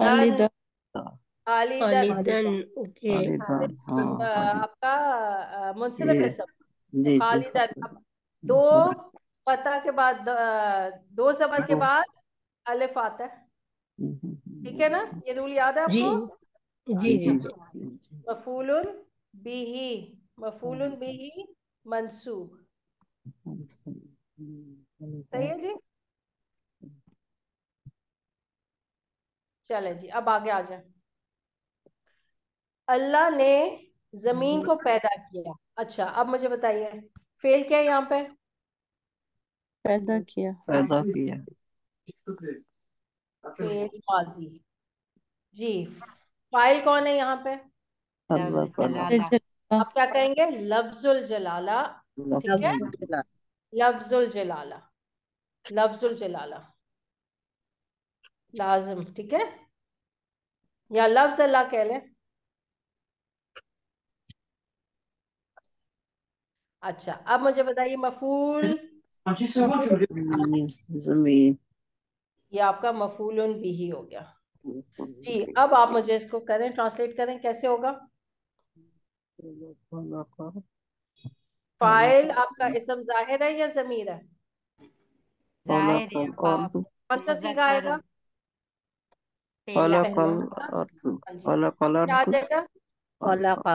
खालिदा। खालिदन। खालिदन। ओके। खालिदा। हाँ। आपका मुंसलिफ ये। इसम। तो जी जी। खालिदन। अब दो पता के बाद दो जबर के बाद अलिफ आता है। ठीक है ना? ये रूल याद है जी आपको? जी जी जी। जी। मफूलुन बिही, मफूलुन बिही मंसूब। सही है जी। चले जी, अब आगे आ जाए। अल्लाह ने जमीन को पैदा किया। अच्छा, अब मुझे बताइए, फेल क्या है यहाँ पे? पैदा किया। पैदा किया। फेल माजी। जी, फाइल कौन है यहाँ पे? अल्लाह लफ्ज ताला। जलाला। अब क्या कहेंगे? लफ्जुल जलाला। ठीक है। लफ्जुल जलाला, लफ्जुल जलाला लाजिम। ठीक है, या लफ्ज अल्लाह कह लें। अच्छा, अब मुझे बताइए मफूल। जमीन। ये आपका मफूलुन बिही हो गया। जी, अब आप मुझे इसको करें, ट्रांसलेट करें, कैसे होगा? फाइल आपका इसम जाहिर है या जमीर है? जाहिर है आपा। कौन सा सीगा मुजक्कर आएगा? पहला। पहला सीगा। हाँ जी, क्या आ जाएगा? खलका।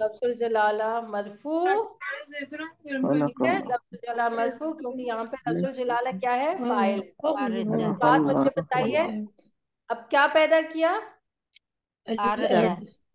लफ्जुल जलाला मरफू। ठीक है, लफ्जुल जलाला मरफू, क्योंकि यहाँ पे लफ्जुल जलाला क्या है? फाइल है। अर्ज। अब बात मुझे बताइए, अब क्या पैदा किया? अर्ज।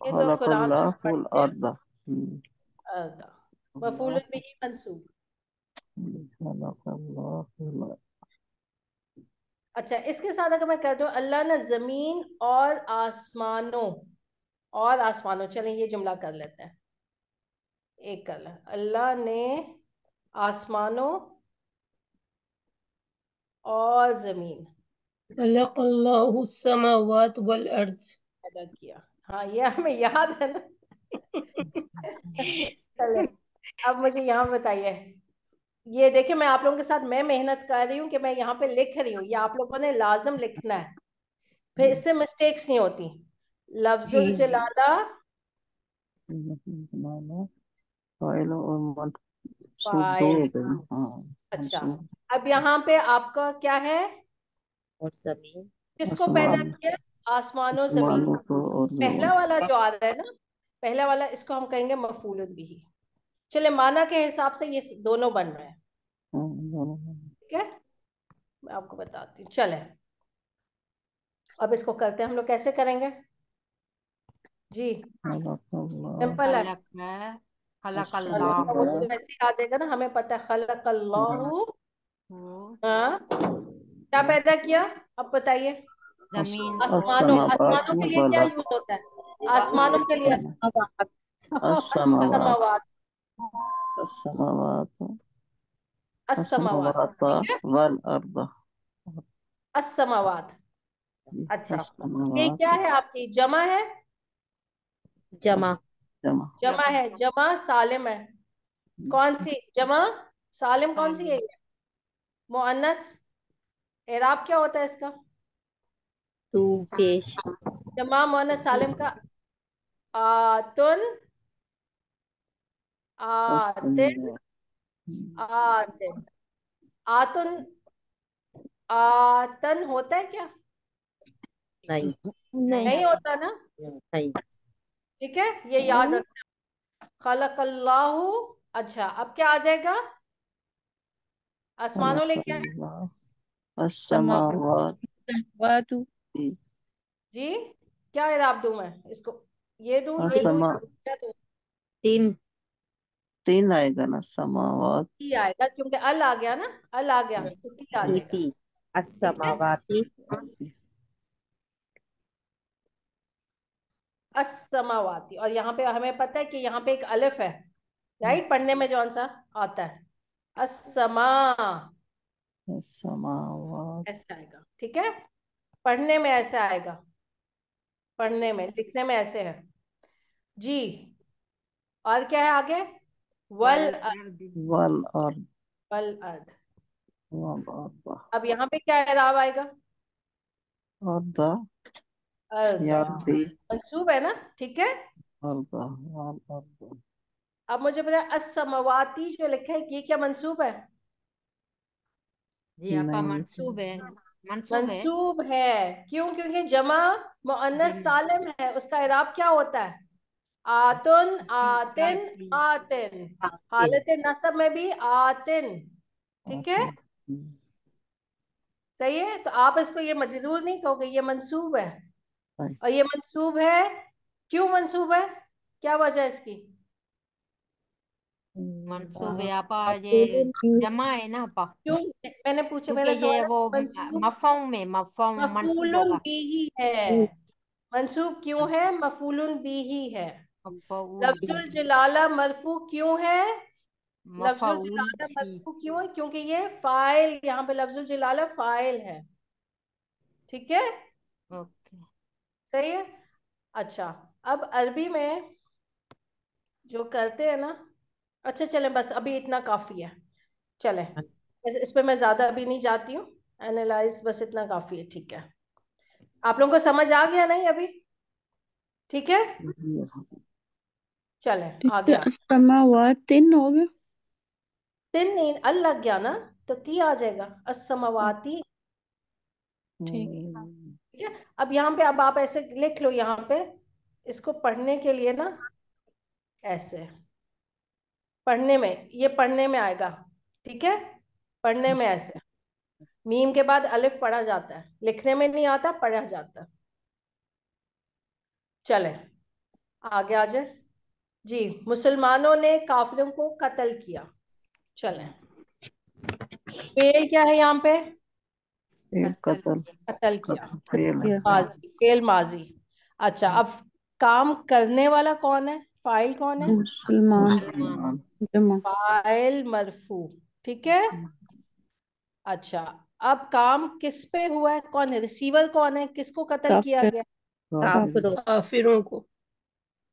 ये तो कुरान में पढ़ खलकुल के अर्दा। मफूल बिही मंसूब। अच्छा, इसके साथ अगर मैं कह दूं अल्लाह ने जमीन और आसमानों, चलें ये जुमला कर लेते हैं, एक कर लें। अल्लाह ने आसमानों और जमीन खलक़ल्लाहु समावात वल अर्द। पैदा किया। हाँ, ये हमें याद है ना। चले, अब मुझे यहाँ बताइए, ये देखिए मैं आप लोगों के साथ मैं मेहनत कर रही हूँ कि मैं यहाँ पे लिख रही हूँ, ये आप लोगों ने लाजम लिखना है, फिर इससे मिस्टेक्स नहीं होती। जी लफ्जुल जी। जलाला फाइल और मंसूब दो फाइल। हो गए। हाँ। अच्छा, मंसूब। अब यहाँ पे आपका क्या है? और जमीन किसको पैदा आसमान। किया? आसमानों जमीन। आसमानों को और पहला जमीन। वाला जो आ रहा है ना, पहला वाला, इसको हम कहेंगे मफूलुन बिही। चले, माना के हिसाब से ये दोनों बन रहे हैं। ठीक है, मैं आपको बताती हूँ। चले, अब इसको करते हैं हम लोग, कैसे करेंगे जी? सिंपल है। खलक है। खलकल्लाहु वो तो वैसे ही आ जाएगा ना, हमें पता है खलकल्लाहु। हाँ, क्या पैदा किया? अब बताइए। जमीन को आसमानों अस्समावात आसमानों के लिए क्या यूज होता है? आसमानों के लिए अस्समावात अस्समावात। अस्समावात अस्समावात, अस्समावात ठीक है, वल अर्द अस्समावात। अच्छा, ये अस्समावात क्या है? आपकी जमा है? जमा जमा जमा है, जमा सालिम है। कौन सी जमा? सालिम कौन सी है ये? मुअन्नस। एराब क्या होता है इसका? तू पेश जमा मुअन्नस सालिम का आतुन, आतिन, आतिन, आतुन, आतन होता है क्या? नहीं नहीं होता ना, नहीं ठीक है, ये याद रखना। खलकल्लाहु। अच्छा, अब क्या आ जाएगा? आसमानों लेके आए। अस्समावात वातु जी, क्या इराब दूं मैं इसको? ये दूं, ये दूं, अस्समा क्या दूं? तीन तीन आएगा ना समावात ती आएगा, क्योंकि अल आ गया ना, अल आ गया तो ती आ जाएगा, नीति ठीक है। अस्समावाती अस्समावाती, और यहाँ पे हमें पता है कि यहाँ पे एक अलिफ है, राइट? पढ़ने में जौन सा आता है अस्समा, समावात ऐसे आएगा, ठीक है। पढ़ने में ऐसे आएगा, पढ़ने में, लिखने में ऐसे है जी। और क्या है आगे? वल वल अर्द, अर्द वल अर्द वल अर्द। वल अर्द अब यहाँ पे क्या इराब आएगा? अर्द अर्द, यर्दी मंसूब है ना, ठीक है। अर्द वल अर्द अब मुझे पता है अस्समावाती जो लिखा है, ये क्या मंसूब है? जी आपा नहीं मंसूब है, मंसूब है मंसूब है। क्यों? क्योंकि जमा मुअन्नस जमा सालिम है, उसका इराब क्या होता है? आतुन, आतिन, आतिन आतिन। आतिन हालत नसब में भी आतिन, ठीक है, आते सही है। तो आप इसको ये मजरूर नहीं कहोगे, ये मंसूब है। नहीं और ये मंसूब है, क्यों मंसूब है? क्या वजह है इसकी? मंसूब है आपा, ये मफूल जमा है ना आपा, क्यों? मैंने पूछा, क्योंकि मेरा ये सवाल है वो मंसूब। मफहूम में मफहूम मंसूब मफूलुन होगा, बिही है। मंसूब क्यों है? मफूलुन बिही है। मफऊल लफ्जुल बिही जलाला मरफू क्यों है? लफ्जुल मफऊल जलाला बिही। मरफू क्यों है? क्योंकि ये फाइल, यहाँ पे लफ्जुल जलाला फाइल है, ठीक है, ओके सही है। अच्छा, अब अरबी में जो करते हैं ना, अच्छा चलें, बस अभी इतना काफी है, चलें, बस इस पे मैं ज्यादा अभी नहीं जाती हूँ, एनालाइज बस इतना काफी है, ठीक है। आप लोगों को समझ आ गया नहीं अभी? ठीक है, चलें ठीक आगे है। आ। अस्समावात तीन हो गया। तीन नहीं, अल लग गया ना, तो ती आ जाएगा, अस्समावाती, ठीक ठीक है। अब यहाँ पे, अब आप ऐसे लिख लो यहाँ पे, इसको पढ़ने के लिए ना, ऐसे पढ़ने में, ये पढ़ने में आएगा, ठीक है, पढ़ने में ऐसे, मीम के बाद अलिफ पढ़ा जाता है, लिखने में नहीं आता, पढ़ा जाता है। चले आगे आ जाए जी। मुसलमानों ने काफिरों को कत्ल किया। चले, फेल क्या है यहाँ पे? फेल कत्ल कत्ल किया, कत्ल फेल है है। माजी, फेल माजी। अच्छा, अब काम करने वाला कौन है? फाइल कौन है? मुसलमान मुसलमान जमा फाइल मरफू, ठीक है। अच्छा, अब काम किस पे हुआ है? कौन है रिसीवर? कौन है? किसको कत्ल किया काफिर गया? काफिरों काफिरों को।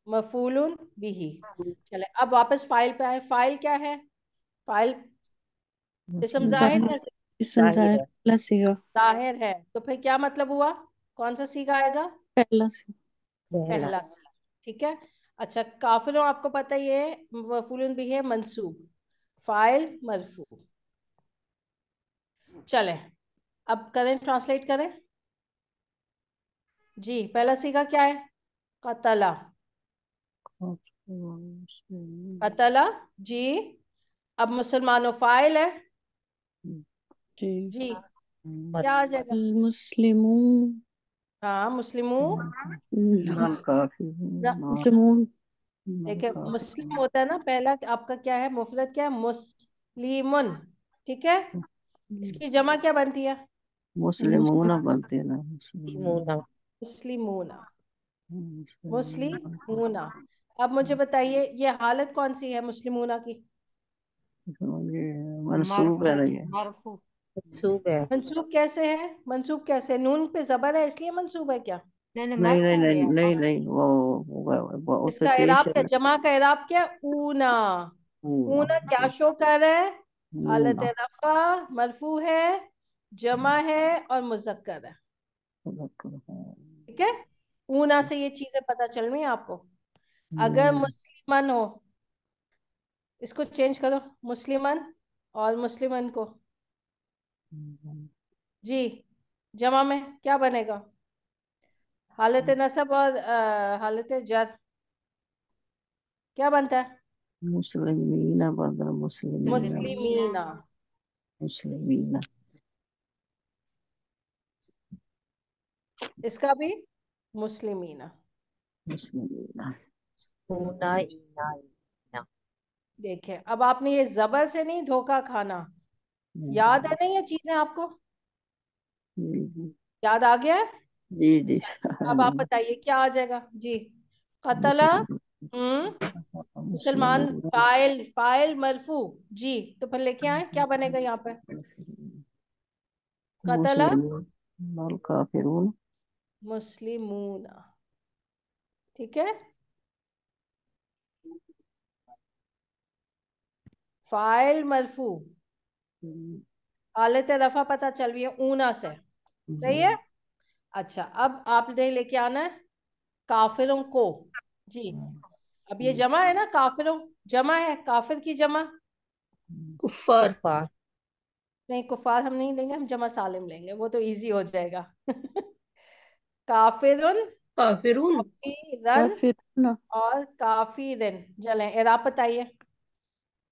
मफूलुन बिही। चले, अब वापस फाइल पे आए। फाइल क्या है? फाइल इसम जाहिर जाहिर है, इसम जाहिर जाहिर है पहला सीगा। जाहिर है, तो फिर क्या मतलब हुआ? कौन सा सीगा आएगा? पहला सीगा। पहला पहला सीगा, ठीक है। अच्छा, काफिरों आपको पता ही है, मफूलुन बिही है मंसूब, फाइल मरफू। चले, अब करें, ट्रांसलेट करें जी। पहला सीगा क्या है? कतला, कतला जी। अब मुसलमानों फाइल है जी जी, क्या आ जाएगा? मुस्लिमून हाँ, मुस्लिमू, नल काफी रा- मुस्लिमून देखिए काफिर। मुस्लिम होता है ना, पहला आपका क्या है, मुफरत क्या है, मुस्लिमुन। ठीक है, इसकी जमा क्या बनती है, मुस्लिमूना बनते हैं ना, मुस्लिम। मुना मुस्लिमूना। मुस्लिम। मुस्लिमूना। अब मुझे बताइए ये हालत कौन सी है मुस्लिमूना की। ये मंसूब है मरफू ना ये। मरफू। मंसूब है। मंसूब कैसे है, मंसूब कैसे, नून पे जबर है इसलिए मंसूब है क्या। नहीं नहीं, नहीं नहीं मरफू नहीं है नहीं मरफू। नहीं, वो उसे इसका पेश इराब है क्या, ना। जमा का इराब क्या, ऊना। ऊना। ऊना क्या शो कर रहा है, हालत ऊना। रफा, मरफू है, जमा है और मुजक्कर है। ठीक है, ऊना से ये चीजें पता चल रही हैं आपको। अगर मुस्लिमन हो, इसको चेंज करो, मुस्लिमन और मुस्लिमन को, जी, जमा में क्या बनेगा, हालत नसब और हालत जर क्या बनता है, मुस्लिमीना बदल मुस्लिमीना। मुस्लिमीना। मुस्लिमीना। इसका भी मुस्लिमीना। मुस्लिमीना। ऊना ईना ईना। देखिए अब आपने ये जबर से नहीं धोखा खाना, याद है नहीं ये चीजें आपको, जी जी याद आ गया है। जी जी। अब आप बताइए क्या आ जाएगा जी, कतला। मुस्लिम। मुसलमान, मुस्लिम। File, file मरफू। जी, तो फिर लेके आए क्या बनेगा यहाँ पे, कतला मुस्लिम काफिरून। मुस्लिमूना। ठीक है, फाइल मरफू, हालत रफा पता चल रही है ऊना से, सही है। अच्छा अब आपने लेके आना है काफिरों को, जी। अब ये जमा है ना, काफिरों जमा है, काफिर की जमा, कुफार। कुफार। नहीं कुफार हम नहीं लेंगे, हम जमा सालिम लेंगे, वो तो इजी हो जाएगा। काफिरुन, काफिरून। काफिरन काफिरून और काफिरिन। चलें इराब बताइए,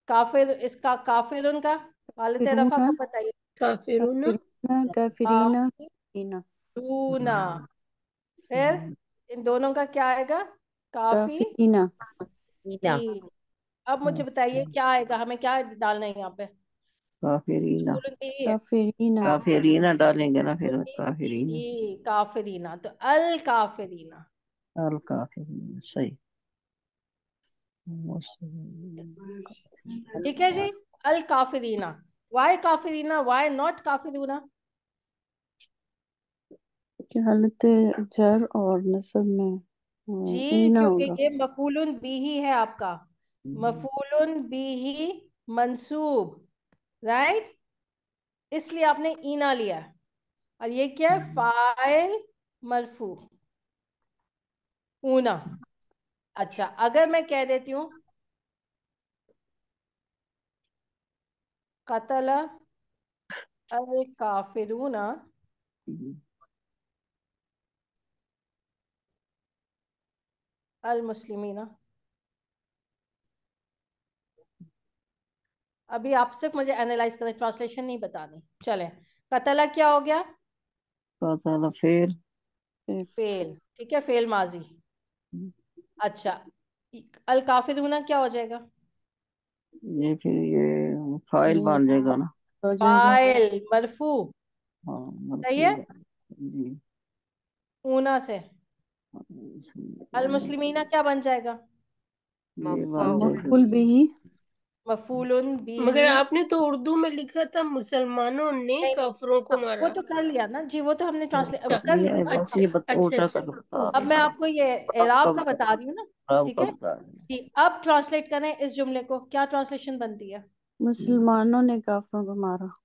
काफिर, इसका काफिरुन का हालत रफा काफिरून का बताइए, काफिरून। काफिरून काफिरीना ईना काफिरूना। फिर इन दोनों का क्या आएगा, काफी काफिरीना ईना। तीन। अब मुझे बताइए क्या आएगा, हमें क्या डालना है यहाँ पे, काफिरीना। मफूल बिही है, काफिरीना काफिरीना डालेंगे ना, फिर काफिरी काफिरीना। बिही, काफिरीना, तो अल काफिरीना। अल काफिरीना सही। मुस्लिम। ठीक है जी, अल काफिरीना। वाई काफिरीना, वाई नॉट काफिरूना। की हालत जर और नस्ब में जी ईना क्योंकि होगा। ये मफूलुन बिही है आपका, मफूलुन बिही मंसूब, राइट, इसलिए आपने ईना लिया है। और ये क्या है, फाइल मरफू, ऊना। अच्छा अगर मैं कह देती हूँ कतल अल काफिरूना अल मुस्लिमीना, अभी आप सिर्फ मुझे एनालाइज करें, ट्रांसलेशन नहीं बतानी। चलें, कतला क्या हो गया, कातला फिर। फेल, ठीक है, फेल माजी। अच्छा, अल काफिरूना क्या हो जाएगा, ये फिर ये फाइल ये बन जाएगा ना। हो जाएगा फाइल मरफू, हाँ सही है, मरफूल। जी। ऊना से। अल मुस्लिमीना क्या बन जाएगा, ये बन जाएगा। मफुल बिही मफूलुन मगर बिही। आपने तो उर्दू में लिखा था मुसलमानों ने नहीं, काफिरों को हाँ, वो मारा। तो कर लिया ना जी, वो तो हमने ट्रांसलेट अच्छा कर लिया। ये बस अच्छा ये अच्छा उल्टा अच्छा। कर बता अब ओके। मैं आपको ये रब एराब कब का बता रही हूँ ना, रब ठीक है कब बता जी। अब ट्रांसलेट करें इस जुमले को, क्या ट्रांसलेशन बनती है, मुसलमानों ने काफरों को मारा।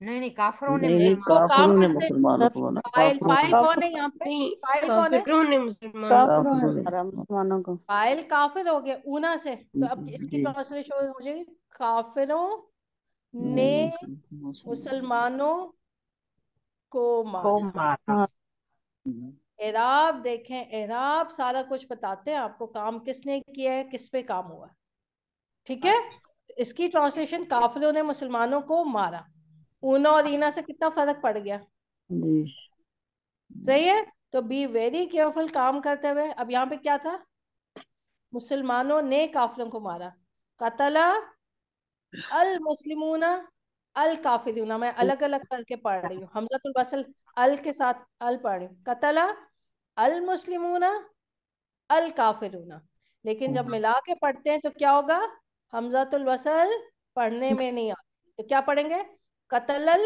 नहीं नहीं, काफरों ने नहीं नहीं, इसको मुसलमानों को काम काफिरों ने मारा। किसने, मुसलमानों काफ, को बोला, फाइल, काफिरों फाइल को। कौन काफ, है यहाँ पे, नहीं, फाइल कौन है, काफिरों ने मुसलमानों को काफरों ने काफिरों मारा। ने। मारा मुसलमानों को। फाइल काफिर हो गया ऊना से, तो अब इसकी जी। ट्रांसलेशन हो जाएगी काफिरों ने ने मुसलमान। मुसलमानों को को मारा। मारा। हाँ एराब देखें, एराब सारा कुछ बताते हैं आपको, काम किसने किया है, किस पे काम हुआ है, ठीक है। इसकी ट्रांसलेशन काफिरों ने मुसलमानों को मारा, ऊना और ईना से कितना फर्क पड़ गया, जी। सही है। तो बी वेरी केयरफुल काम करते हुए। अब यहाँ पे क्या था, मुसलमानों ने काफिरों को मारा। कतला अल मुस्लिमूना अल काफिरूना, मैं अलग अलग करके पढ़ रही हूँ, हमजतुल वसल अल के साथ अल पढ़ रही हूँ। कतला अल मुस्लिमूना अल काफिरूना, लेकिन जब मिला के पढ़ते हैं तो क्या होगा, हमजतुल वसल पढ़ने में नहीं आती, तो क्या पढ़ेंगे, कतलल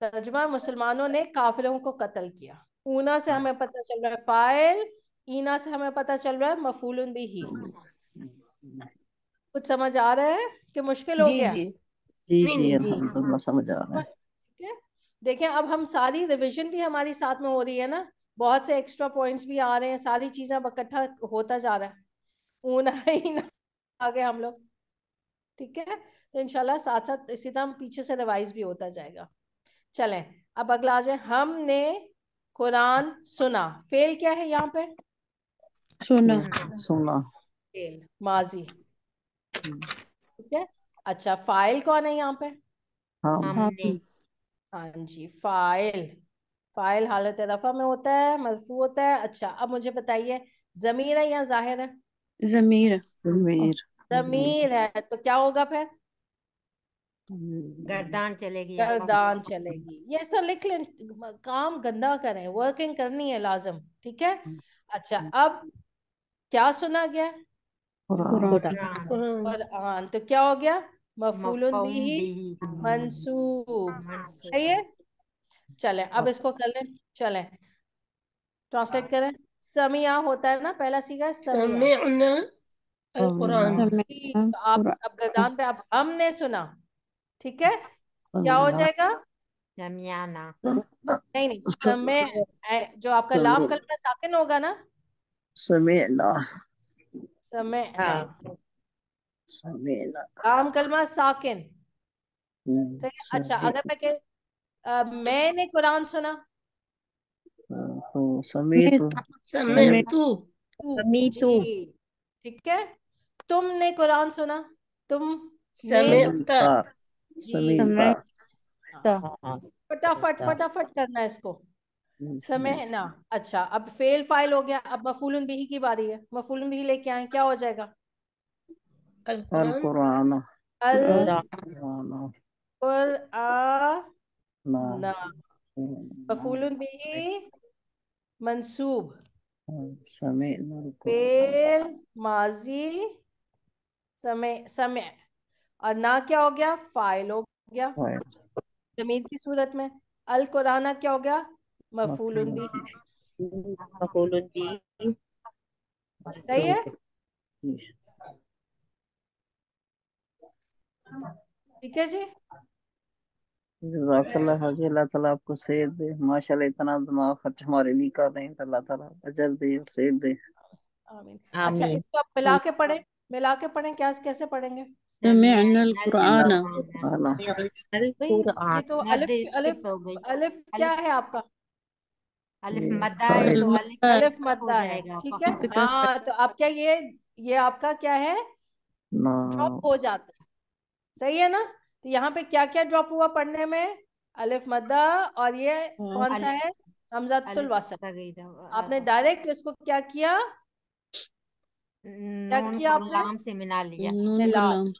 तर्जुमा, मुसलमानों ने काफिरों को कत्ल किया। ऊना से हमें पता चल रहा है फाइल, ईना से हमें पता चल रहा है मफूलुन बिही। कुछ समझ आ रहा है कि मुश्किल हो जी गया? जी। जी नहीं जी नहीं। जी अल्हम्दुलिल्लाह समझ आ रहा है। ठीक है, देखें अब हम सारी रिवीजन भी हमारी साथ में हो रही है ना, बहुत से एक्स्ट्रा पॉइंट्स भी आ रहे हैं, सारी चीजें अब इकट्ठा होता जा रहा है। ऊना ईना आ गए हम लोग। ठीक है, तो इंशाल्लाह साथ साथ इसी तरह हम पीछे से रिवाइज भी होता जाएगा। चलें, अब अगला आ जाए, हमने कुरान सुना। फेल क्या है यहाँ पे, सुना। सुना। फेल माजी। ठीक है, अच्छा फाइल कौन है यहाँ पे, हम हमने। हम। हाँ जी फाइल। फाइल हालत रफा में होता है, मरफू होता है। अच्छा अब मुझे बताइए, जमीर है या जाहिर है, जमीर। ज़मीर। जमीर है तो क्या होगा फिर, गर्दान चलेगी या गर्दान चलेगी। ये सब लिख लें, काम गंदा करें, वर्किंग करनी है लाजम। ठीक है, अच्छा अब क्या सुना गया, कुरान। कुरान। कुरान। कुरान, तो क्या हो गया, मफूलुन मफ़ऊम बिही बिही मंसूब। सही मंसूब। है, चलें अब इसको कर लें, चलें ट्रांसलेट करें। समिया होता है ना, पहला सीखा है समिया। समिअना अल कुरान। ठीक, समीअना तो आप कुरान। अब गर्दान पे, अब हमने सुना। ठीक है, क्या हो जाएगा, समियाना। नहीं नहीं, समय, जो आपका लाम कलमा साकिन होगा ना, समीअना। समय ना, हाँ समीअना। लाम कलमा साकिन। सही है, अच्छा अगर मैं मैंने कुरान सुना, तो समीअतु। समीअत। समिअतु। मी जी, तू ठीक है, तुमने कुरान सुना, तुमने, समिअता। समीता। जी, समीता। हाँ, समीअता। हाँ फटाफट फटाफट करना है इसको। समय ना, अच्छा अब फेल फाइल हो गया, अब मफूलुन बिही की बारी है। मफूलुन बिही लेके आए, क्या हो जाएगा, अल अल कुरान। कुरान। अल कुरान कुरान। कुरआन, ना। ना, मफूलुन बिही मंसूब, समीअना अल कुरान। फेल माजी, समय समय, और ना क्या हो गया, फाइल हो गया जमीर की सूरत में। अल कुराना क्या हो गया, मफूलुन बिही। मफूलुन भी सही है, मंसूब। ठीक है जी। जज़ाकल्लाह हाजी, अल्लाह ताला आपको सेर दे। माशाल्लाह इतना दिमाग खर्च हमारे लिए कर रहे हैं, तो अल्लाह ताला अजर दे और सेर दे। आमीन। अच्छा आमीन। इसको आप मिला के पढ़ें, मिला के पढ़ें, क्या कैसे पढ़ेंगे समीअना समियाना कुरान। कुरान। आला। अल भाई, कुरान। ये तो मद अलिफ स्किप अलिफ, हो गई। अलिफ क्या अलिफ, है आपका, अलिफ ये मद्दा है फाइल। तो अलिफ अलिफ स्किप हो मद्दा है, जाएगा। ठीक है। इत्तिका हाँ तो अब क्या ये आपका क्या है, ना। ड्रॉप हो जाता है। सही है ना, तो यहाँ पे क्या क्या ड्रॉप हुआ पढ़ने में, अलिफ मद्दा, और ये कौन सा अलिफ, है, हमजातुल अलिफ वसल। सगीरा, आपने डायरेक्ट इसको क्या किया, क्या नून किया को आपने, लाम से मिला लिया। नून मिला। गुलाम।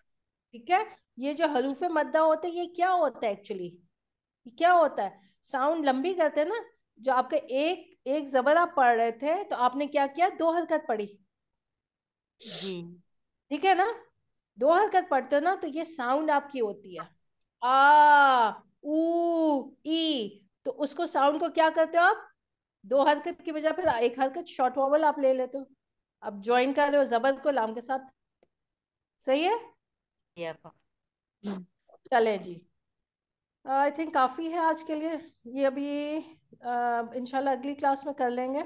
ठीक है, ये जो हरूफ मद्दा होते हैं, ये क्या होता है एक्चुअली, क्या होता है, साउंड लंबी करते हैं ना। जो आपके एक एक जबर आप पढ़ रहे थे, तो आपने क्या किया, दो हरकत पढ़ी, जी। ठीक है ना, दो हरकत पढ़ते हो ना, तो ये साउंड आपकी होती है, आ ऊ ई, तो उसको साउंड को क्या करते हो आप, दो हरकत की बजाय फिर एक हरकत शॉर्ट वॉवल आप ले लेते हो, अब ज्वाइन कर रहे हो जबर को लाम के साथ। सही है, ये तो। चलें जी, आई थिंक काफ़ी है आज के लिए, ये अभी इंशाल्लाह अगली क्लास में कर लेंगे।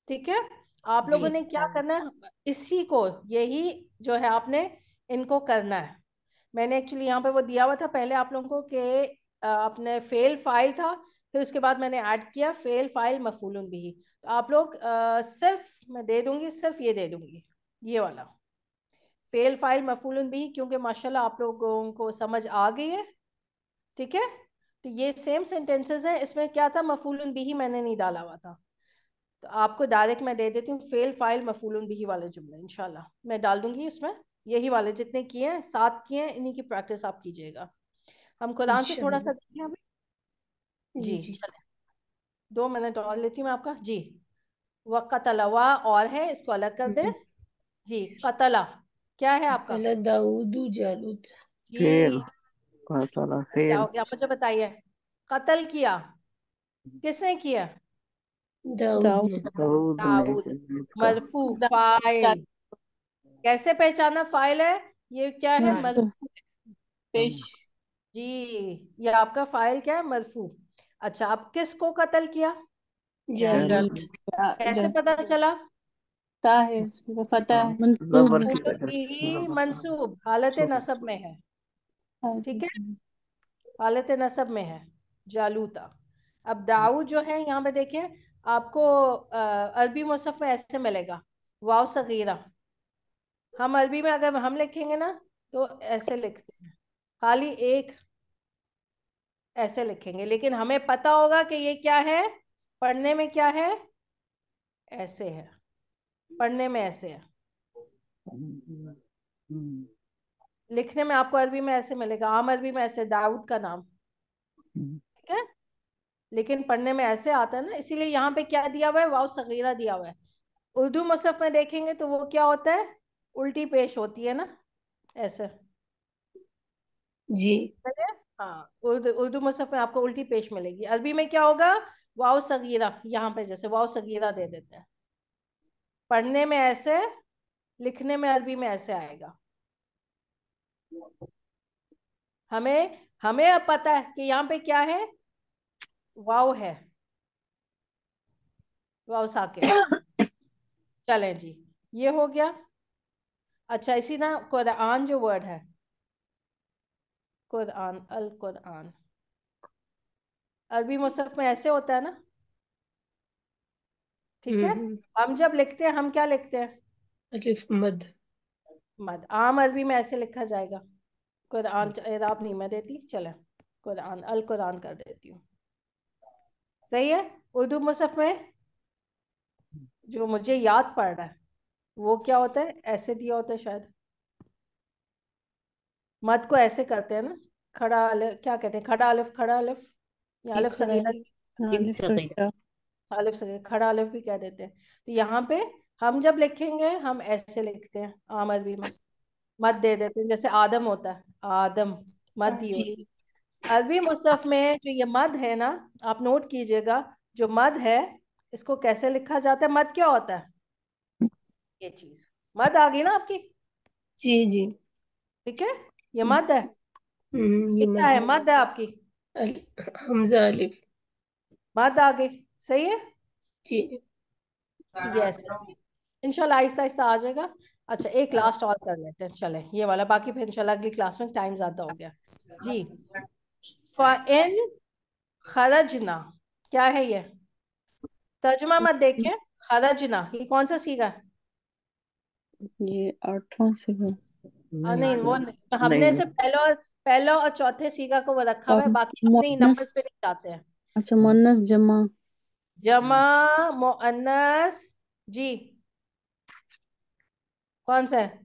ठीक है, आप जी लोगों ने क्या करना है, इसी को, यही जो है आपने इनको करना है। मैंने एक्चुअली यहाँ पे वो दिया हुआ था पहले आप लोगों को कि आपने फेल फाइल था, फिर उसके बाद मैंने ऐड किया फेल फाइल मफूलुन बिही। तो आप लोग सिर्फ मैं दे दूंगी, सिर्फ ये दे दूंगी, ये वाला फेल फाइल मफूलुन बिही, क्योंकि माशाल्लाह आप लोगों को समझ आ गई है। ठीक है, तो ये सेम सेंटेंसेस है, इसमें क्या था, मफूलुन बिही मैंने नहीं डाला हुआ था, तो आपको डायरेक्ट मैं दे देती हूँ फेल फाइल मफूलुन बिही वाले जुमले, इंशाल्लाह मैं डाल दूंगी उसमें। यही वाले जितने किए हैं, 7 किए हैं, इन्हीं की प्रैक्टिस आप कीजिएगा। हम कुरान से थोड़ा सा देखें अभी जी, चले 2 मिनट और लेती हूँ मैं आपका जी। व कतलवा और है, इसको अलग कर दें जी। कतला क्या है आपका कल दाऊदू जालूत। फेल, जी, कतला क्या फेल, हो गया मुझे बताइए। कत्ल किया, किसने किया? दाऊद ने। दाऊद ने दाऊद। जालूत का। मरफू फाइल, कैसे पहचाना फाइल है? ये क्या है, मरफू मरफू। जी, ये आपका फाइल क्या है, मरफू। अच्छा, आप किसको कत्ल किया, जालूत। कैसे पता चला? मंसूब जबर की मफूल वजह से, बिही जबर मंसूब हालत से। नसब में है, ठीक है, हालत नसब में है जालूता। अब दाऊद जो है यहाँ पे देखिए, आपको अरबी मुसहफ में ऐसे मिलेगा, वाव सगीरा। हम अरबी में अगर हम लिखेंगे ना तो ऐसे लिखते हैं, खाली एक ऐसे लिखेंगे, लेकिन हमें पता होगा कि ये क्या है, पढ़ने में क्या है, ऐसे है, पढ़ने में ऐसे है, लिखने में आपको अरबी में ऐसे मिलेगा, आम अरबी में ऐसे दाऊद का नाम, ठीक है, लेकिन पढ़ने में ऐसे आता है ना, इसीलिए यहाँ पे क्या दिया हुआ है, वाव सगीरा दिया हुआ है। उर्दू मुसहफ में देखेंगे तो वो क्या होता है, उल्टी पेश होती है ना, ऐसे। जी। हाँ, उर्दू उर्दू मुसहफ में आपको उल्टी पेश मिलेगी। अरबी में क्या होगा, वाव सगीरा, यहाँ पे जैसे वाव सगीरा दे देते हैं, पढ़ने में ऐसे, लिखने में अरबी में ऐसे आएगा। हमें हमें अब पता है कि यहाँ पे क्या है, वाव है, वाव साकिन। चलें जी, ये हो गया। अच्छा, इसी ना कुरान जो वर्ड है, कुरान, अल कुरान, अरबी मुसहफ में ऐसे होता है ना, ठीक है। हम जब लिखते हैं हम क्या लिखते हैं, अलिफ मद। मद। आम अरबी में ऐसे लिखा जाएगा, कुरान इराब नहीं मैं देती, चले कुरान, अल कुरान कर देती हूँ, सही है। उर्दू मुसहफ में जो मुझे याद पड़ रहा है वो क्या होता है, ऐसे दिया होता है शायद, मद को ऐसे करते हैं ना, खड़ा अलिफ, क्या कहते हैं, खड़ा अलिफ, खड़ा अलिफ, या अलिफ सगीरा, अलिफ सगीरा। अलिफ सगीरा, खड़ा अलिफ भी कह देते हैं। तो यहाँ पे हम जब लिखेंगे हम ऐसे लिखते हैं, आम अरबी में मद दे देते हैं, जैसे आदम होता है, आदम, मद दी जी। होती है। अरबी मुसहफ में जो ये मद है ना, आप नोट कीजिएगा, जो मद है इसको कैसे लिखा जाता है, मद क्या होता है, ये चीज, मद आ गई ना आपकी, जी जी। ठीक है, ये मद है, ये ये क्या मद है, है। मद है आपकी, हमजा अलिफ। मद आ गई, सही है, जी। यस, इंशाल्लाह आहिस्ता आहिस्ता आ जाएगा। अच्छा, एक लास्ट और कर लेते हैं, चले ये वाला, बाकी फिर इंशाल्लाह अगली क्लास में, टाइम ज्यादा हो गया जी। फ़इन खरजना, क्या है ये, तर्जुमा मत देखें, खरजना ये कौन सा सीगा है? ये 8वां सीगा। नहीं, वो हमने नहीं, सिर्फ पहला और चौथे सीगा को वो रखा हुआ और है, बाकी अपने नंबर्स पे मुअन्नस, नहीं जाते हैं। अच्छा मुअन्नस जमा। जमा मुअन्नस जी, कौन सा है,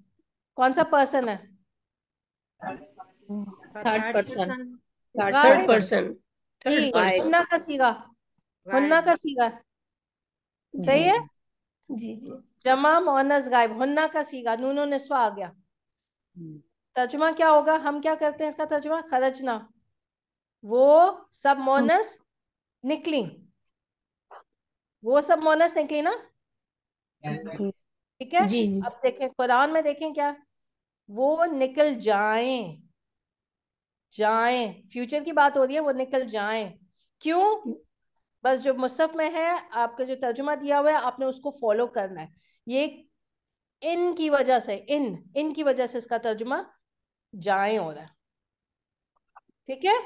कौन सा पर्सन है, थर्ड पर्सन। थर्ड थर्ड गाइब पर्सन। पर्सन। जी, थर्ड पर्सन। हुन्ना का सीगा, हुन्ना का सीगा, सही है। जी जी। जमा मुअन्नस गायब, हुन्ना का सीगा, नूनो निस्वा आ गया। तर्जुमा क्या होगा, हम क्या करते हैं इसका तर्जुमा, खरजना, वो सब मोनस निकली, वो सब मोनस निकली ना, ठीक है। जी जी। अब देखें कुरान में, देखें क्या, वो निकल जाएं, जाएं, फ्यूचर की बात हो रही है, वो निकल जाएं, क्यों, बस जो मुसहफ में है आपका जो तर्जुमा दिया हुआ है आपने उसको फॉलो करना है। ये इन की वजह से, इन की वजह से इसका तर्जुमा जाएं हो रहा है, ठीक है।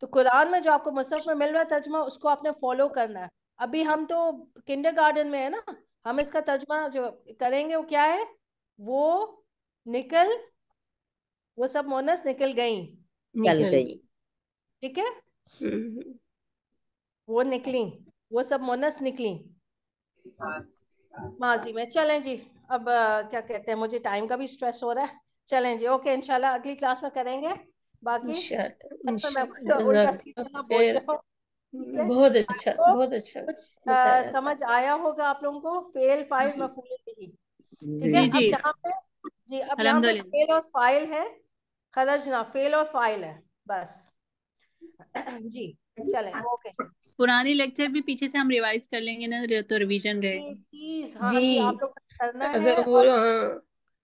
तो कुरान में जो आपको मुसहफ में मिल रहा है तर्जुमा, उसको आपने फॉलो करना है। अभी हम तो किंडरगार्टन में है ना, हम इसका तर्जुमा जो करेंगे वो क्या है, वो निकल, वो सब मोनस निकल गई, चल निकल गई। गई। ठीक है, हम्म, वो निकली, वो सब मोनस निकली माजी में। चलें जी, अब क्या कहते हैं, मुझे टाइम का भी स्ट्रेस हो रहा है। चलें जी, ओके, इंशाल्लाह अगली क्लास में करेंगे। बाकी इंशाल्लाह बस मैं इंशाल्लाह उल्टा जज़ाकल्लाह सीधा ना बोल खैर। जाऊँ। ठीक है, बहुत अच्छा आपको बहुत अच्छा कुछ बताया। समझ आया होगा आप लोगों को, फेल फाइल जी मफूल बिही। ठीक है, जी जी अब जी यहाँ पे, जी अब यहाँ पे अल्हम्दुलिल्लाह। फेल और फाइल है, खरजना फेल और फाइल है बस। जी चलें, ओके पुरानी लेक्चर भी पीछे से हम रिवाइज कर लेंगे ना, तो रिवीजन रहेगा। प्लीज, हाँ जी, जी, आप लोग को करना है। अगर वो और हाँ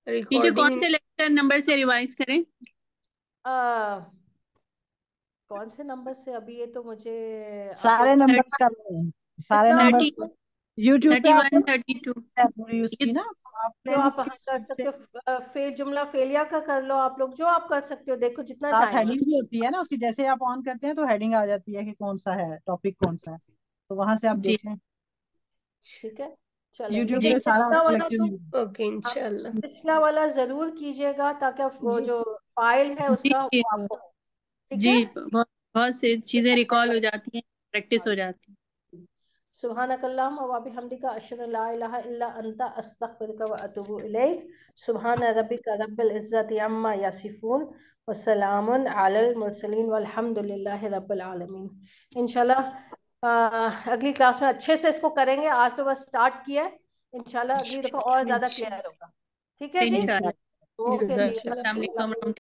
पीछे कौन रिकॉर्डिंग। से लेक्चर नंबर से रिवाइज करें? कौन से नंबर से, अभी ये तो मुझे आप सारे लोग नंबर्स कर रहे हैं, सारे कितना नंबर्स 30, यूट्यूब पे आपको 31, 32 है पूरी ये उसकी ना, आप जो आप प्लेलिस्ट हाँ कर सकते हो, फेल जुमला फेलिया का कर लो आप लोग, जो आप कर सकते हो, देखो जितना साथ टाइम है। हेडिंग भी होती है ना उसकी, जैसे आप ऑन करते हैं तो हेडिंग आ जाती है कि कौन सा है टॉपिक, कौन सा है, तो वहां से आप जी देख लें। ठीक है, चलें, यूट्यूब लेकिन जी पे सारा पिछला वाला लेक्चर तो मिल ओके आप इंशाल्लाह। पिछला वाला जरूर कीजिएगा, ताकि वो जी जो फाइल है जी उसका जी वो आपको हो। ठीक है, जी, बहुत बहुत सी चीजें रिकॉल हो जाती हैं, प्रैक्टिस हो जाती है। सुब्हानकल्लाहुम्मा व बिहम्दिका अशहदु अन ला इलाहा इल्ला अंता अस्तगफिरुका व अतूबु इलैक। सुब्हान रब्बिका रब्बिल इज्जति अम्मा यसिफून व सलामुन अलल मुरसलीन वल्हम्दुलिल्लाहि रब्बिल आलमीन। इंशाल्लाह अगली क्लास में अच्छे से इसको करेंगे। आज तो बस स्टार्ट किया है, इंशाल्लाह अगली दफा और ज्यादा क्लियर होगा। ठीक है जी, इंशाल्लाह। ओके जी, जज़ाकल्लाह अस्सलाम खैर। वालेकुम।